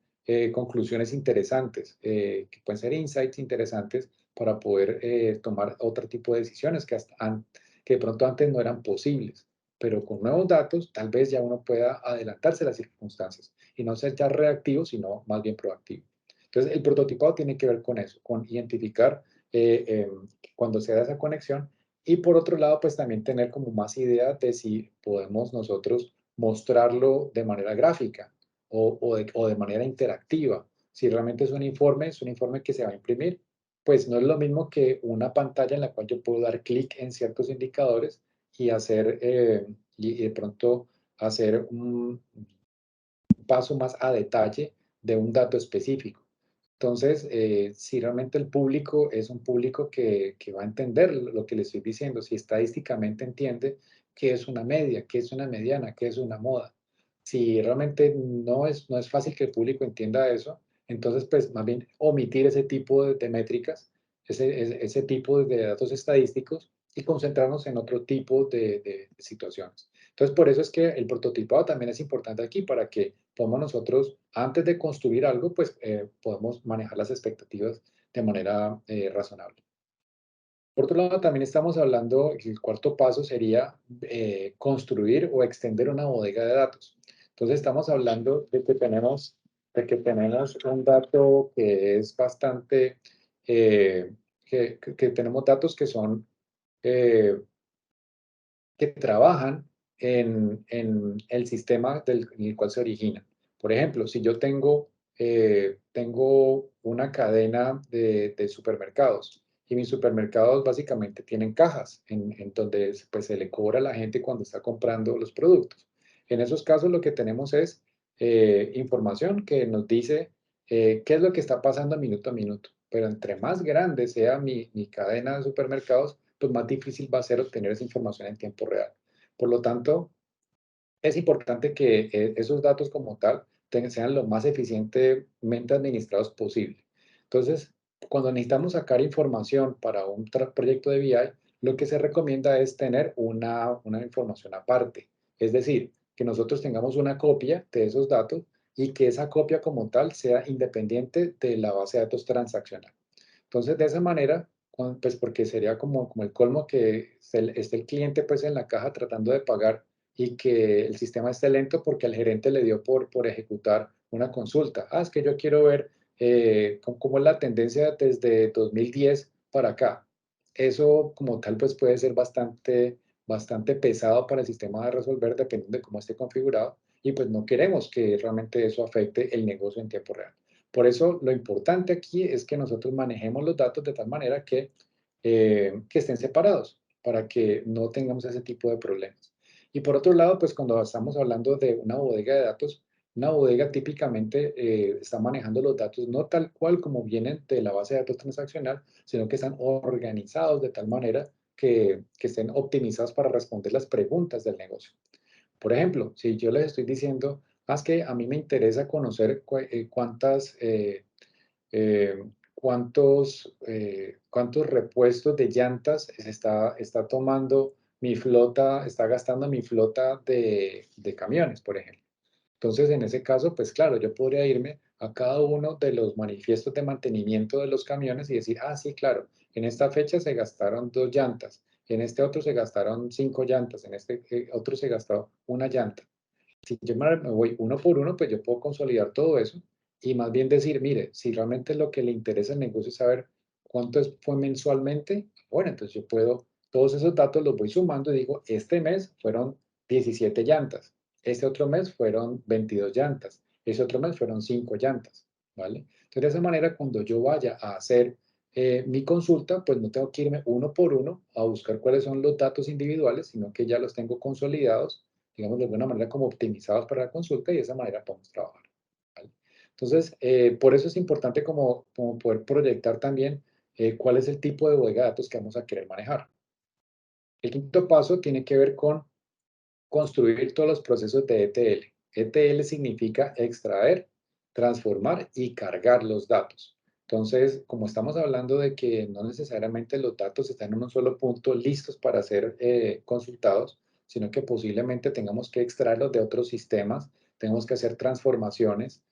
[SPEAKER 3] conclusiones interesantes, que pueden ser insights interesantes para poder tomar otro tipo de decisiones que de pronto antes no eran posibles. Pero con nuevos datos, tal vez ya uno pueda adelantarse a las circunstancias y no ser ya reactivo, sino más bien proactivo. Entonces, el prototipado tiene que ver con eso, con identificar cuando se da esa conexión, y por otro lado, pues también tener como más idea de si podemos nosotros mostrarlo de manera gráfica o de manera interactiva. Si realmente es un informe que se va a imprimir, pues no es lo mismo que una pantalla en la cual yo puedo dar clic en ciertos indicadores y y de pronto hacer un paso más a detalle de un dato específico. Entonces, si realmente el público es un público que va a entender lo que le estoy diciendo, si estadísticamente entiende qué es una media, qué es una mediana, qué es una moda. Si realmente no es fácil que el público entienda eso, entonces pues más bien omitir ese tipo de métricas, ese tipo de datos estadísticos, y concentrarnos en otro tipo de situaciones. Entonces, por eso es que el prototipado también es importante aquí, para que podamos nosotros, antes de construir algo, pues podemos manejar las expectativas de manera razonable. Por otro lado, también estamos hablando, el cuarto paso sería construir o extender una bodega de datos. Entonces, estamos hablando de que tenemos un dato que es bastante, que tenemos datos que son eh, que trabajan en el sistema en el cual se originan. Por ejemplo, si yo tengo una cadena de supermercados, y mis supermercados básicamente tienen cajas en donde pues, se le cobra a la gente cuando está comprando los productos. En esos casos lo que tenemos es información que nos dice qué es lo que está pasando minuto a minuto. Pero entre más grande sea mi cadena de supermercados, pues más difícil va a ser obtener esa información en tiempo real. Por lo tanto, es importante que esos datos como tal sean lo más eficientemente administrados posible. Entonces, cuando necesitamos sacar información para un proyecto de BI, lo que se recomienda es tener una información aparte. Es decir, que nosotros tengamos una copia de esos datos y que esa copia como tal sea independiente de la base de datos transaccional. Entonces, de esa manera, pues porque sería como el colmo que esté el cliente pues en la caja tratando de pagar y que el sistema esté lento porque al gerente le dio por ejecutar una consulta. Es que yo quiero ver cómo es la tendencia desde 2010 para acá. Eso como tal pues puede ser bastante pesado para el sistema de resolver dependiendo de cómo esté configurado y pues no queremos que realmente eso afecte el negocio en tiempo real. Por eso lo importante aquí es que nosotros manejemos los datos de tal manera que estén separados para que no tengamos ese tipo de problemas. Y por otro lado, pues cuando estamos hablando de una bodega de datos, una bodega típicamente está manejando los datos no tal cual como vienen de la base de datos transaccional, sino que están organizados de tal manera que estén optimizados para responder las preguntas del negocio. Por ejemplo, si yo les estoy diciendo, es que a mí me interesa conocer eh, cuántos repuestos de llantas está tomando mi flota, está gastando mi flota de camiones, por ejemplo. Entonces, en ese caso, pues claro, yo podría irme a cada uno de los manifiestos de mantenimiento de los camiones y decir, sí, claro, en esta fecha se gastaron 2 llantas, en este otro se gastaron 5 llantas, en este otro se gastó una llanta. Si yo me voy uno por uno, pues yo puedo consolidar todo eso y más bien decir, mire, si realmente lo que le interesa al negocio es saber cuánto fue mensualmente, bueno, entonces yo puedo, todos esos datos los voy sumando y digo, este mes fueron 17 llantas, este otro mes fueron 22 llantas, ese otro mes fueron 5 llantas, ¿vale? Entonces de esa manera, cuando yo vaya a hacer mi consulta, pues no tengo que irme uno por uno a buscar cuáles son los datos individuales, sino que ya los tengo consolidados, digamos, de alguna manera como optimizados para la consulta y de esa manera podemos trabajar, ¿vale? Entonces, por eso es importante como poder proyectar también cuál es el tipo de bodega de datos que vamos a querer manejar. El quinto paso tiene que ver con construir todos los procesos de ETL. ETL significa extraer, transformar y cargar los datos. Entonces, como estamos hablando de que no necesariamente los datos están en un solo punto listos para ser consultados, sino que posiblemente tengamos que extraerlos de otros sistemas, tenemos que hacer transformaciones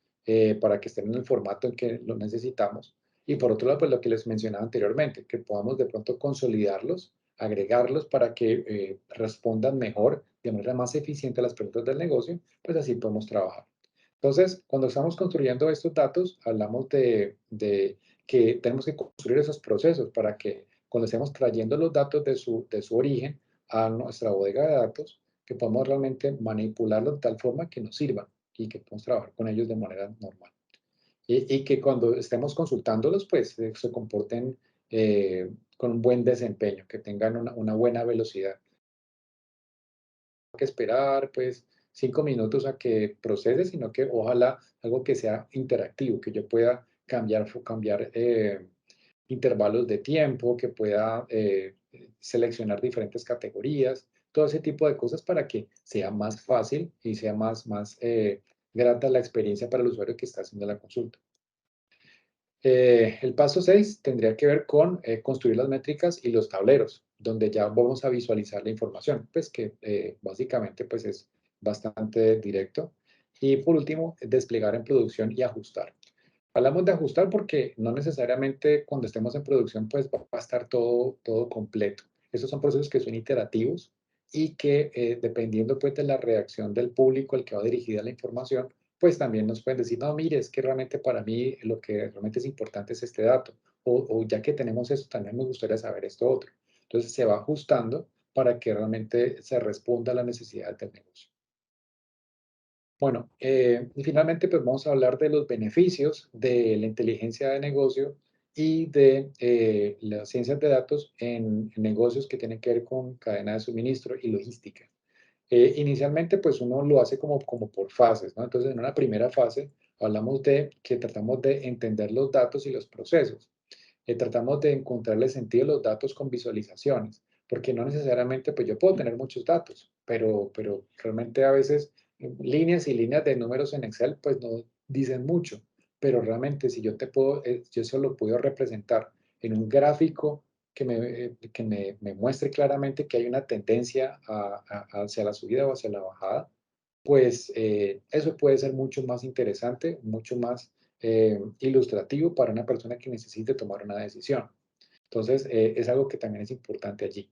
[SPEAKER 3] para que estén en el formato en que lo necesitamos. Y por otro lado, pues lo que les mencionaba anteriormente, que podamos de pronto consolidarlos, agregarlos para que respondan mejor, de manera más eficiente a las preguntas del negocio, pues así podemos trabajar. Entonces, cuando estamos construyendo estos datos, hablamos de que tenemos que construir esos procesos para que cuando estemos trayendo los datos de su origen a nuestra bodega de datos, que podamos realmente manipularlos de tal forma que nos sirvan y que podamos trabajar con ellos de manera normal. Y que cuando estemos consultándolos, pues se comporten con un buen desempeño, que tengan una buena velocidad. Que esperar pues 5 minutos a que procese, sino que ojalá algo que sea interactivo, que yo pueda cambiar intervalos de tiempo, que pueda seleccionar diferentes categorías, todo ese tipo de cosas para que sea más fácil y sea más grata la experiencia para el usuario que está haciendo la consulta. El paso 6 tendría que ver con construir las métricas y los tableros, donde ya vamos a visualizar la información, pues que básicamente pues es bastante directo. Y por último, desplegar en producción y ajustar. Hablamos de ajustar porque no necesariamente cuando estemos en producción pues va a estar todo completo. Esos son procesos que son iterativos y que dependiendo pues de la reacción del público al que va dirigida la información, pues también nos pueden decir, no, mire, es que realmente para mí lo que realmente es importante es este dato, o ya que tenemos esto, también me gustaría saber esto otro. Entonces se va ajustando para que realmente se responda a la necesidad del negocio. Bueno, y finalmente pues vamos a hablar de los beneficios de la inteligencia de negocio y de las ciencias de datos en negocios que tienen que ver con cadena de suministro y logística. Inicialmente, pues uno lo hace como por fases, ¿no? Entonces, en una primera fase hablamos de que tratamos de entender los datos y los procesos. Tratamos de encontrarle sentido a los datos con visualizaciones, porque no necesariamente, pues yo puedo tener muchos datos, pero realmente a veces líneas y líneas de números en Excel, pues no dicen mucho, pero realmente si yo eso lo puedo representar en un gráfico que me muestre claramente que hay una tendencia hacia la subida o hacia la bajada, pues eso puede ser mucho más interesante, mucho más ilustrativo para una persona que necesite tomar una decisión. Entonces, es algo que también es importante allí.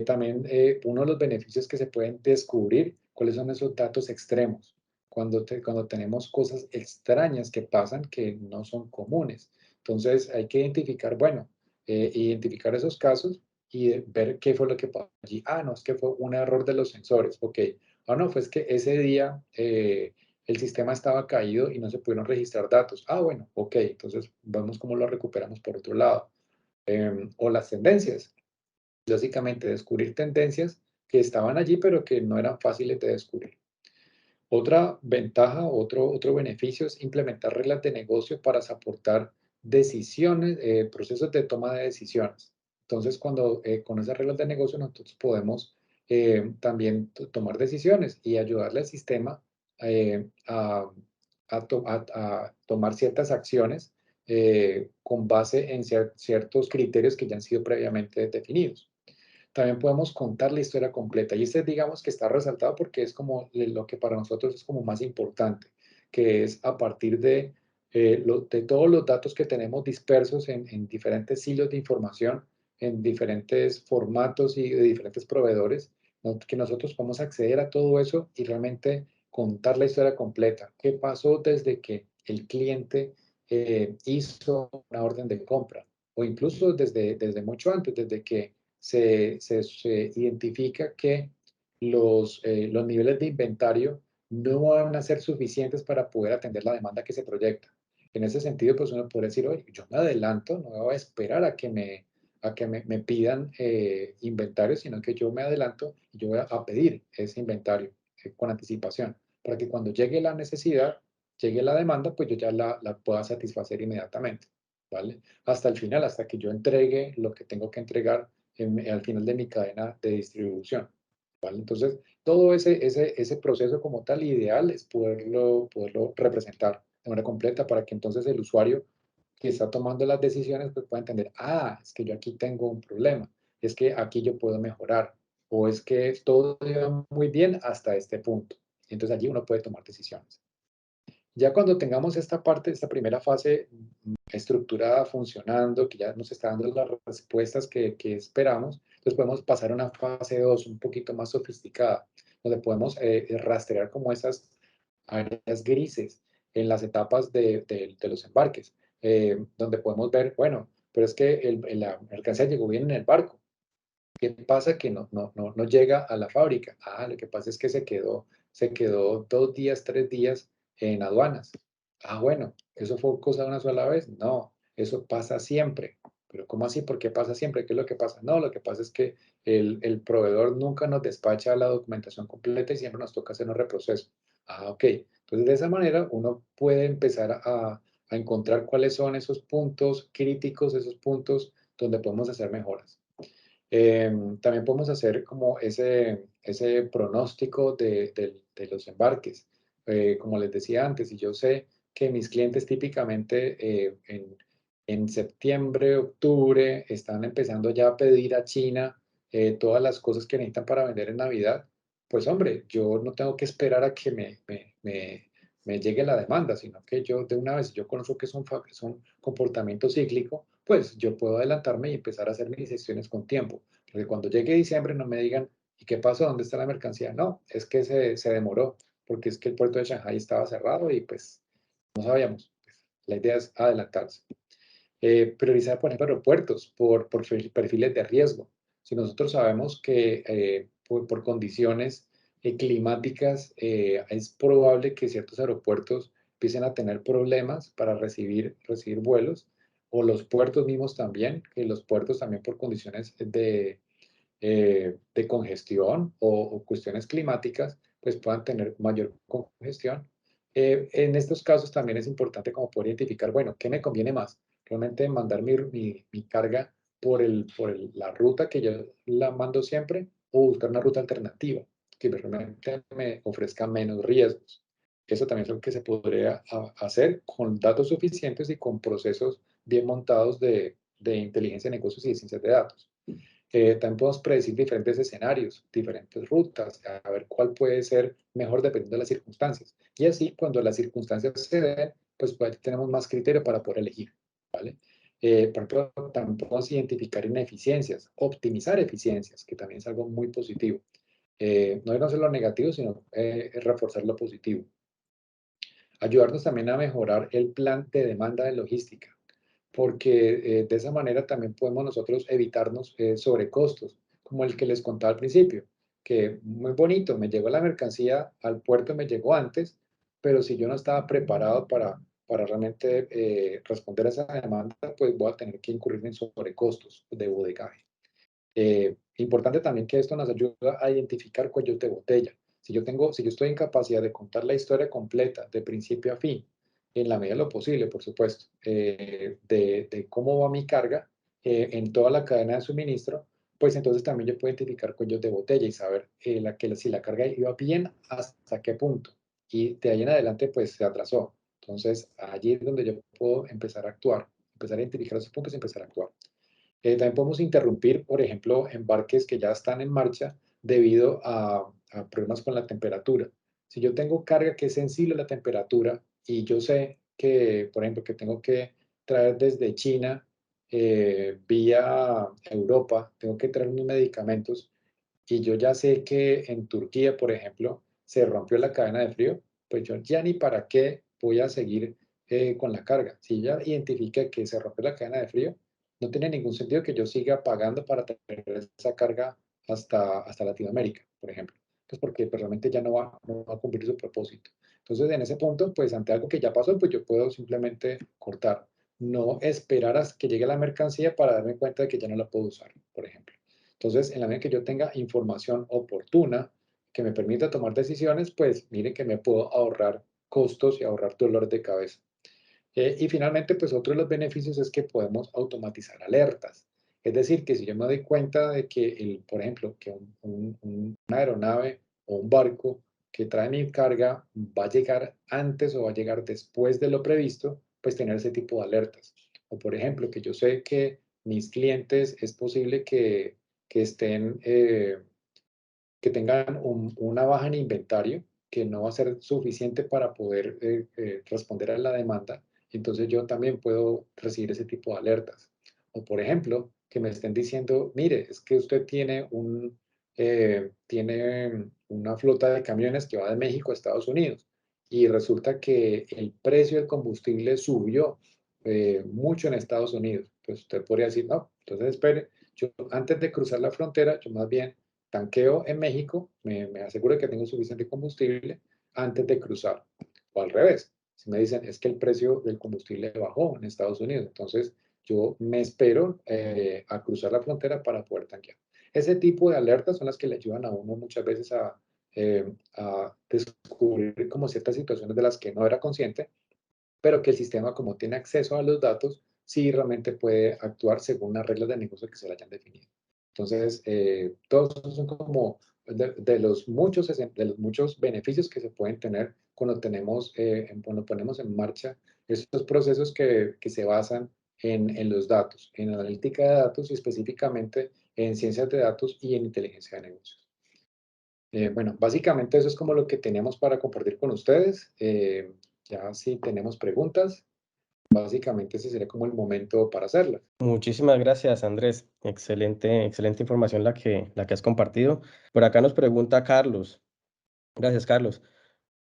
[SPEAKER 3] También uno de los beneficios que se pueden descubrir, cuáles son esos datos extremos, cuando tenemos cosas extrañas que pasan que no son comunes. Entonces hay que identificar, bueno, identificar esos casos y ver qué fue lo que pasó allí. Ah, no, es que fue un error de los sensores. Ok. Ah, no, fue es que ese día el sistema estaba caído y no se pudieron registrar datos. Ah, bueno, ok. Entonces vemos cómo lo recuperamos por otro lado. O las tendencias. Básicamente, descubrir tendencias que estaban allí, pero que no eran fáciles de descubrir. Otra ventaja, otro beneficio es implementar reglas de negocio para soportar decisiones, procesos de toma de decisiones. Entonces, cuando con esas reglas de negocio nosotros podemos también tomar decisiones y ayudarle al sistema a tomar ciertas acciones con base en ciertos criterios que ya han sido previamente definidos. También podemos contar la historia completa. Y este, digamos que está resaltado porque es como lo que para nosotros es como más importante, que es a partir de todos los datos que tenemos dispersos en diferentes hilos de información, en diferentes formatos y de diferentes proveedores, que nosotros podemos acceder a todo eso y realmente contar la historia completa. ¿Qué pasó desde que el cliente hizo una orden de compra? O incluso desde mucho antes, desde que se identifica que los niveles de inventario no van a ser suficientes para poder atender la demanda que se proyecta. En ese sentido, pues uno puede decir, oye, yo me adelanto, no voy a esperar a que me pidan inventario, sino que yo me adelanto y yo voy a pedir ese inventario con anticipación, para que cuando llegue la necesidad, llegue la demanda, pues yo ya la pueda satisfacer inmediatamente, ¿vale? Hasta el final, hasta que yo entregue lo que tengo que entregar al final de mi cadena de distribución, ¿vale? Entonces, todo ese proceso como tal, ideal es poderlo representar de manera completa para que entonces el usuario que está tomando las decisiones pues pueda entender, ah, es que yo aquí tengo un problema, es que aquí yo puedo mejorar, o es que todo iba muy bien hasta este punto. Entonces allí uno puede tomar decisiones. Ya cuando tengamos esta parte, esta primera fase estructurada, funcionando, que ya nos está dando las respuestas que esperamos, entonces podemos pasar a una fase 2 un poquito más sofisticada, donde podemos rastrear como esas áreas grises en las etapas de los embarques, donde podemos ver, bueno, pero es que la mercancía llegó bien en el barco. ¿Qué pasa que no llega a la fábrica? Ah, lo que pasa es que se quedó 2 días, 3 días en aduanas. Ah, bueno, ¿eso fue cosa de una sola vez? No, eso pasa siempre. Pero ¿cómo así? ¿Por qué pasa siempre? ¿Qué es lo que pasa? No, lo que pasa es que el proveedor nunca nos despacha la documentación completa y siempre nos toca hacer un reproceso. Ah, ok. Entonces, de esa manera uno puede empezar a encontrar cuáles son esos puntos críticos, esos puntos donde podemos hacer mejoras. También podemos hacer como ese pronóstico de los embarques. Como les decía antes, y yo sé que mis clientes típicamente en septiembre, octubre, están empezando ya a pedir a China todas las cosas que necesitan para vender en Navidad, pues hombre, yo no tengo que esperar a que me llegue la demanda, sino que yo de una vez, yo conozco que es un comportamiento cíclico, pues yo puedo adelantarme y empezar a hacer mis gestiones con tiempo. Porque cuando llegue diciembre no me digan, ¿y qué pasó? ¿Dónde está la mercancía? No, es que se demoró, porque es que el puerto de Shanghái estaba cerrado y pues no sabíamos. Pues, la idea es adelantarse. Priorizar, por ejemplo, aeropuertos por perfiles de riesgo. Si nosotros sabemos que por condiciones climáticas es probable que ciertos aeropuertos empiecen a tener problemas para recibir vuelos, o los puertos mismos también, que los puertos también por condiciones de congestión o cuestiones climáticas, pues puedan tener mayor congestión. En estos casos también es importante como poder identificar, bueno, ¿qué me conviene más? Realmente mandar mi carga la ruta que yo la mando siempre, o buscar una ruta alternativa que realmente me ofrezca menos riesgos. Eso también es lo que se podría hacer con datos suficientes y con procesos bien montados de inteligencia de negocios y de ciencias de datos. También podemos predecir diferentes escenarios, diferentes rutas, a ver cuál puede ser mejor dependiendo de las circunstancias. Y así, cuando las circunstancias se den, pues tenemos más criterio para poder elegir, ¿vale? Por ejemplo, también podemos identificar ineficiencias, optimizar eficiencias, que también es algo muy positivo. No irnos en lo negativo, sino reforzar lo positivo. Ayudarnos también a mejorar el plan de demanda de logística, porque de esa manera también podemos nosotros evitarnos sobrecostos, como el que les contaba al principio, que muy bonito, me llegó la mercancía al puerto, me llegó antes, pero si yo no estaba preparado para realmente responder a esa demanda, pues voy a tener que incurrir en sobrecostos de bodegaje. Importante también que esto nos ayuda a identificar cuellos de botella. Si yo estoy en capacidad de contar la historia completa, de principio a fin, en la medida de lo posible, por supuesto, de cómo va mi carga en toda la cadena de suministro, pues entonces también yo puedo identificar cuellos de botella y saber si la carga iba bien, hasta qué punto. Y de ahí en adelante, pues se atrasó. Entonces, allí es donde yo puedo empezar a actuar, empezar a identificar esos puntos y empezar a actuar. También podemos interrumpir, por ejemplo, embarques que ya están en marcha debido a problemas con la temperatura. Si yo tengo carga que es sensible a la temperatura y yo sé que, por ejemplo, que tengo que traer desde China vía Europa, tengo que traer unos medicamentos y yo ya sé que en Turquía, por ejemplo, se rompió la cadena de frío, pues yo ya ni para qué voy a seguir con la carga. Si ya identifica que se rompió la cadena de frío, no tiene ningún sentido que yo siga pagando para tener esa carga hasta Latinoamérica, por ejemplo. Pues porque pues, realmente ya no va a cumplir su propósito. Entonces, en ese punto, pues ante algo que ya pasó, pues yo puedo simplemente cortar. No esperar a que llegue la mercancía para darme cuenta de que ya no la puedo usar, por ejemplo. Entonces, en la medida que yo tenga información oportuna que me permita tomar decisiones, pues miren que me puedo ahorrar costos y ahorrar dolor de cabeza. Y finalmente, pues otro de los beneficios es que podemos automatizar alertas. Es decir, que si yo me doy cuenta de que, por ejemplo, que una aeronave o un barco que trae mi carga va a llegar antes o va a llegar después de lo previsto, pues tener ese tipo de alertas. O por ejemplo, que yo sé que mis clientes es posible que estén, que tengan una baja en inventario que no va a ser suficiente para poder responder a la demanda, entonces yo también puedo recibir ese tipo de alertas. O por ejemplo, que me estén diciendo, mire, es que usted tiene una flota de camiones que va de México a Estados Unidos y resulta que el precio del combustible subió mucho en Estados Unidos. Pues usted podría decir, no, entonces espere, yo antes de cruzar la frontera, yo más bien tanqueo en México, me aseguro que tengo suficiente combustible antes de cruzar. O al revés, si me dicen es que el precio del combustible bajó en Estados Unidos, entonces yo me espero a cruzar la frontera para poder tanquear. Ese tipo de alertas son las que le ayudan a uno muchas veces a descubrir como ciertas situaciones de las que no era consciente, pero que el sistema, como tiene acceso a los datos, sí realmente puede actuar según las reglas de negocio que se le hayan definido. Entonces, todos esos son como de los muchos beneficios que se pueden tener cuando ponemos en marcha estos procesos que se basan en los datos, en analítica de datos y específicamente en ciencias de datos y en inteligencia de negocios. Bueno, básicamente eso es como lo que teníamos para compartir con ustedes. Ya si tenemos preguntas, básicamente ese sería como el momento para hacerlas.
[SPEAKER 1] Muchísimas gracias, Andrés. Excelente, excelente información la que has compartido. Por acá nos pregunta Carlos. Gracias, Carlos.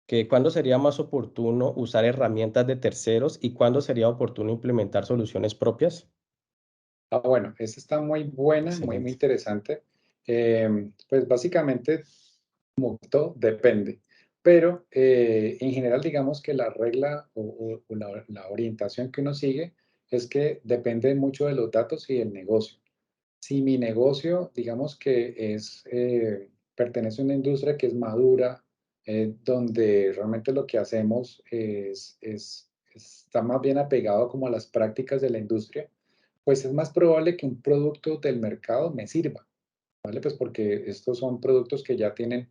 [SPEAKER 1] Que cuándo sería más oportuno usar herramientas de terceros y cuándo sería oportuno implementar soluciones propias.
[SPEAKER 3] Bueno, esta está muy buena, muy
[SPEAKER 1] Excelente.
[SPEAKER 3] interesante. Pues básicamente todo depende, pero en general digamos que la regla o la orientación que uno sigue es que depende mucho de los datos y del negocio. Si mi negocio, digamos que pertenece a una industria que es madura, donde realmente lo que hacemos está más bien apegado como a las prácticas de la industria, pues es más probable que un producto del mercado me sirva, ¿vale? Pues porque estos son productos que ya tienen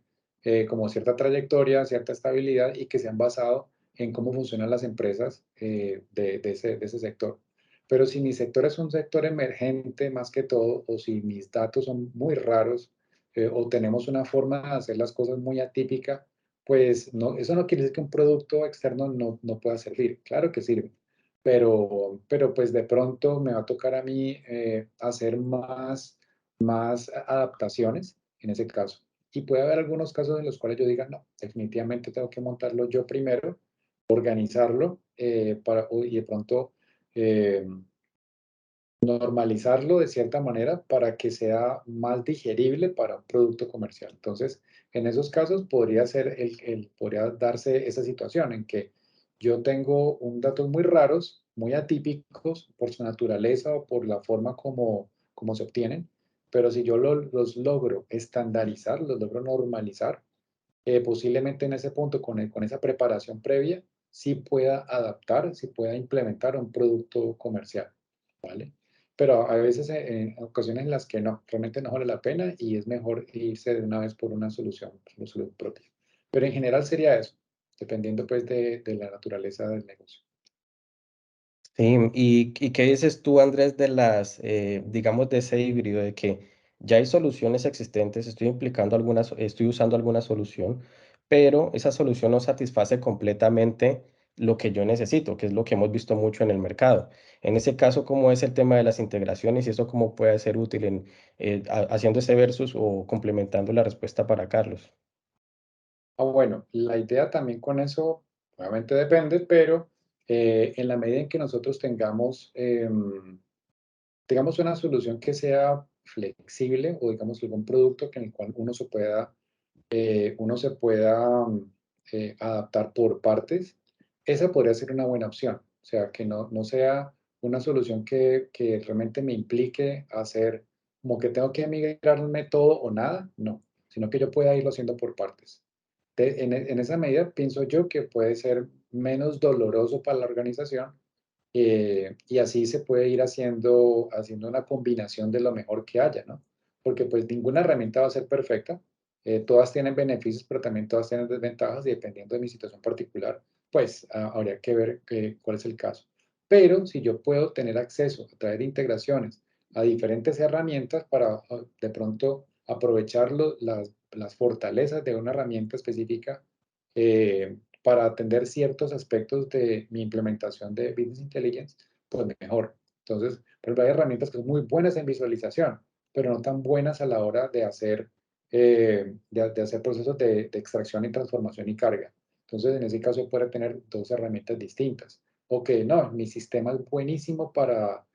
[SPEAKER 3] como cierta trayectoria, cierta estabilidad y que se han basado en cómo funcionan las empresas de ese sector. Pero si mi sector es un sector emergente más que todo, o si mis datos son muy raros, o tenemos una forma de hacer las cosas muy atípica, pues no, eso no quiere decir que un producto externo no pueda servir. Claro que sirve, pero pues de pronto me va a tocar a mí hacer más adaptaciones en ese caso. Y puede haber algunos casos en los cuales yo diga, no, definitivamente tengo que montarlo yo primero, organizarlo y de pronto eh, normalizarlo de cierta manera para que sea más digerible para un producto comercial. Entonces, en esos casos podría ser podría darse esa situación en que yo tengo un datos muy raros, muy atípicos por su naturaleza o por la forma como se obtienen, pero si yo los logro estandarizar, los logro normalizar, posiblemente en ese punto, con esa preparación previa, sí pueda adaptar, sí pueda implementar un producto comercial, ¿vale? Pero a veces, en ocasiones en las que no, realmente no vale la pena y es mejor irse de una vez por una solución propia. Pero en general sería eso, dependiendo pues de la naturaleza del negocio.
[SPEAKER 1] Sí, y qué dices tú, Andrés, de las, digamos, de ese híbrido, de que ya hay soluciones existentes, estoy usando alguna solución, pero esa solución no satisface completamente lo que yo necesito, que es lo que hemos visto mucho en el mercado. En ese caso, ¿cómo es el tema de las integraciones y eso cómo puede ser útil en haciendo ese versus o complementando la respuesta para Carlos?
[SPEAKER 3] Bueno, la idea también con eso, obviamente depende, pero en la medida en que nosotros tengamos una solución que sea flexible o digamos algún producto en el cual uno se pueda adaptar por partes, esa podría ser una buena opción. O sea, que no sea una solución que realmente me implique hacer como que tengo que migrarme todo o nada, no, sino que yo pueda irlo haciendo por partes. En esa medida pienso yo que puede ser menos doloroso para la organización y así se puede ir haciendo una combinación de lo mejor que haya, ¿no? Porque pues ninguna herramienta va a ser perfecta, todas tienen beneficios, pero también todas tienen desventajas y dependiendo de mi situación particular, pues habría que ver cuál es el caso. Pero si yo puedo tener acceso a través de integraciones a diferentes herramientas para de pronto aprovechar las fortalezas de una herramienta específica, para atender ciertos aspectos de mi implementación de Business Intelligence, pues mejor. Entonces, por ejemplo, hay herramientas que son muy buenas en visualización, pero no tan buenas a la hora de hacer procesos de extracción y transformación y carga. Entonces, en ese caso puede tener dos herramientas distintas. O que no, mi sistema es buenísimo para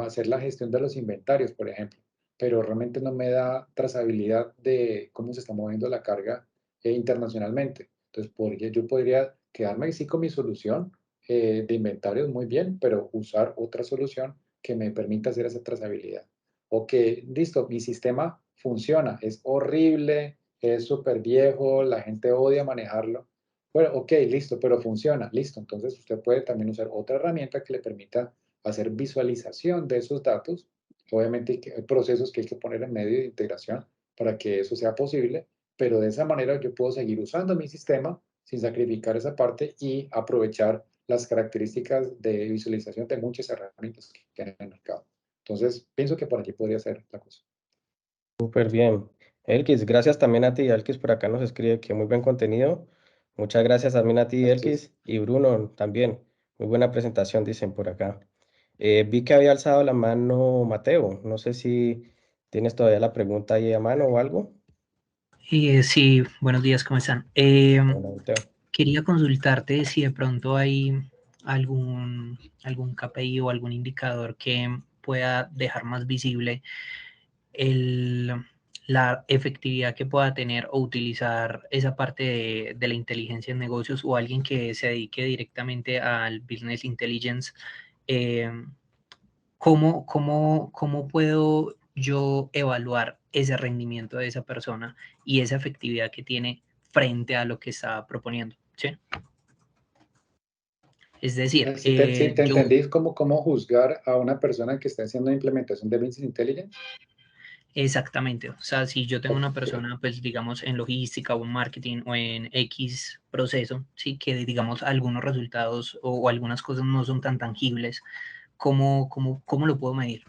[SPEAKER 3] hacer la gestión de los inventarios, por ejemplo, pero realmente no me da trazabilidad de cómo se está moviendo la carga internacionalmente. Entonces, yo podría quedarme sí con mi solución de inventarios muy bien, pero usar otra solución que me permita hacer esa trazabilidad. O que, listo, mi sistema funciona, es horrible, es súper viejo, la gente odia manejarlo. Bueno, ok, listo, pero funciona, listo. Entonces, usted puede también usar otra herramienta que le permita hacer visualización de esos datos. Obviamente hay procesos que hay que poner en medio de integración para que eso sea posible, pero de esa manera yo puedo seguir usando mi sistema sin sacrificar esa parte y aprovechar las características de visualización de muchas herramientas que hay en el mercado. Entonces, pienso que por allí podría ser la cosa.
[SPEAKER 1] Súper bien. Elkis, gracias también a ti. Elkis por acá nos escribe que muy buen contenido. Muchas gracias también a ti,
[SPEAKER 3] Gracias.
[SPEAKER 1] Elkis. Y Bruno también. Muy buena presentación, dicen por acá. Vi que había alzado la mano Mateo. No sé si tienes todavía la pregunta ahí a mano o algo.
[SPEAKER 4] Sí, buenos días, ¿cómo están?
[SPEAKER 1] Hola, Mateo.
[SPEAKER 4] Quería consultarte si de pronto hay algún KPI o algún indicador que pueda dejar más visible el, la efectividad que pueda tener o utilizar esa parte de la inteligencia en negocios o alguien que se dedique directamente al business intelligence. eh, ¿Cómo puedo yo evaluar ese rendimiento de esa persona y esa efectividad que tiene frente a lo que está proponiendo? ¿Sí? Es decir,
[SPEAKER 3] Si te
[SPEAKER 4] yo
[SPEAKER 3] entendí, cómo juzgar a una persona que está haciendo implementación de Business Intelligence.
[SPEAKER 4] exactamente, o sea, si yo tengo una
[SPEAKER 3] Ok.
[SPEAKER 4] persona, pues digamos, en logística o en marketing o en X proceso, sí, que digamos algunos resultados o algunas cosas no son tan tangibles, ¿cómo lo puedo medir?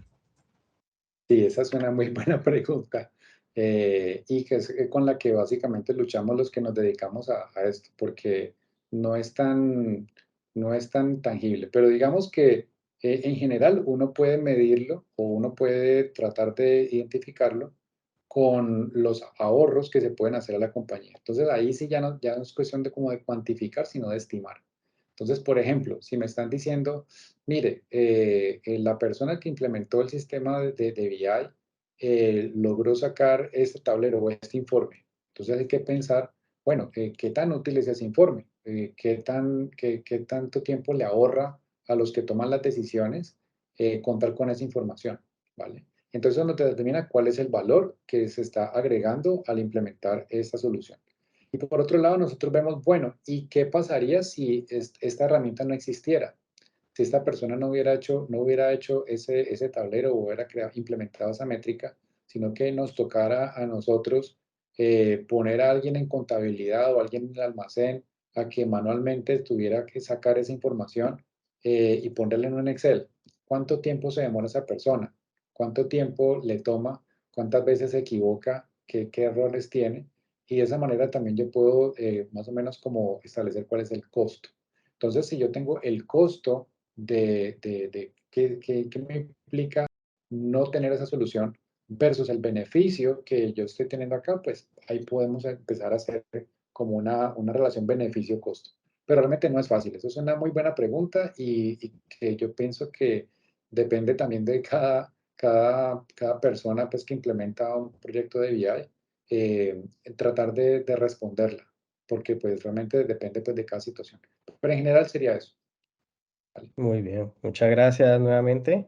[SPEAKER 3] Sí, esa es una muy buena pregunta y que es con la que básicamente luchamos los que nos dedicamos a esto, porque no es tan, no es tan tangible. Pero digamos que en general uno puede medirlo o uno puede tratar de identificarlo con los ahorros que se pueden hacer a la compañía. Entonces ahí sí ya no es cuestión de como de cuantificar, sino de estimar. Entonces, por ejemplo, si me están diciendo, mire, la persona que implementó el sistema de BI logró sacar este tablero o este informe. Entonces hay que pensar, bueno, ¿qué tan útil es ese informe? ¿Qué tanto tiempo le ahorra a los que toman las decisiones contar con esa información? ¿Vale? Entonces eso nos determina cuál es el valor que se está agregando al implementar esta solución. Y por otro lado, nosotros vemos, bueno, ¿y qué pasaría si esta herramienta no existiera? Si esta persona no hubiera hecho ese tablero o hubiera implementado esa métrica, sino que nos tocara a nosotros poner a alguien en contabilidad o alguien en el almacén a que manualmente tuviera que sacar esa información y ponerla en un Excel. ¿Cuánto tiempo se demora esa persona? ¿Cuánto tiempo le toma? ¿Cuántas veces se equivoca? ¿Qué errores tiene? Y de esa manera también yo puedo más o menos como establecer cuál es el costo. Entonces, si yo tengo el costo de qué me implica no tener esa solución versus el beneficio que yo estoy teniendo acá, pues ahí podemos empezar a hacer como una relación beneficio-costo. Pero realmente no es fácil. Eso es una muy buena pregunta y que yo pienso que depende también de cada persona pues, que implementa un proyecto de BI, tratar de responderla, porque pues realmente depende pues, de cada situación. Pero en general sería eso. ¿Vale?
[SPEAKER 1] Muy bien, muchas gracias nuevamente.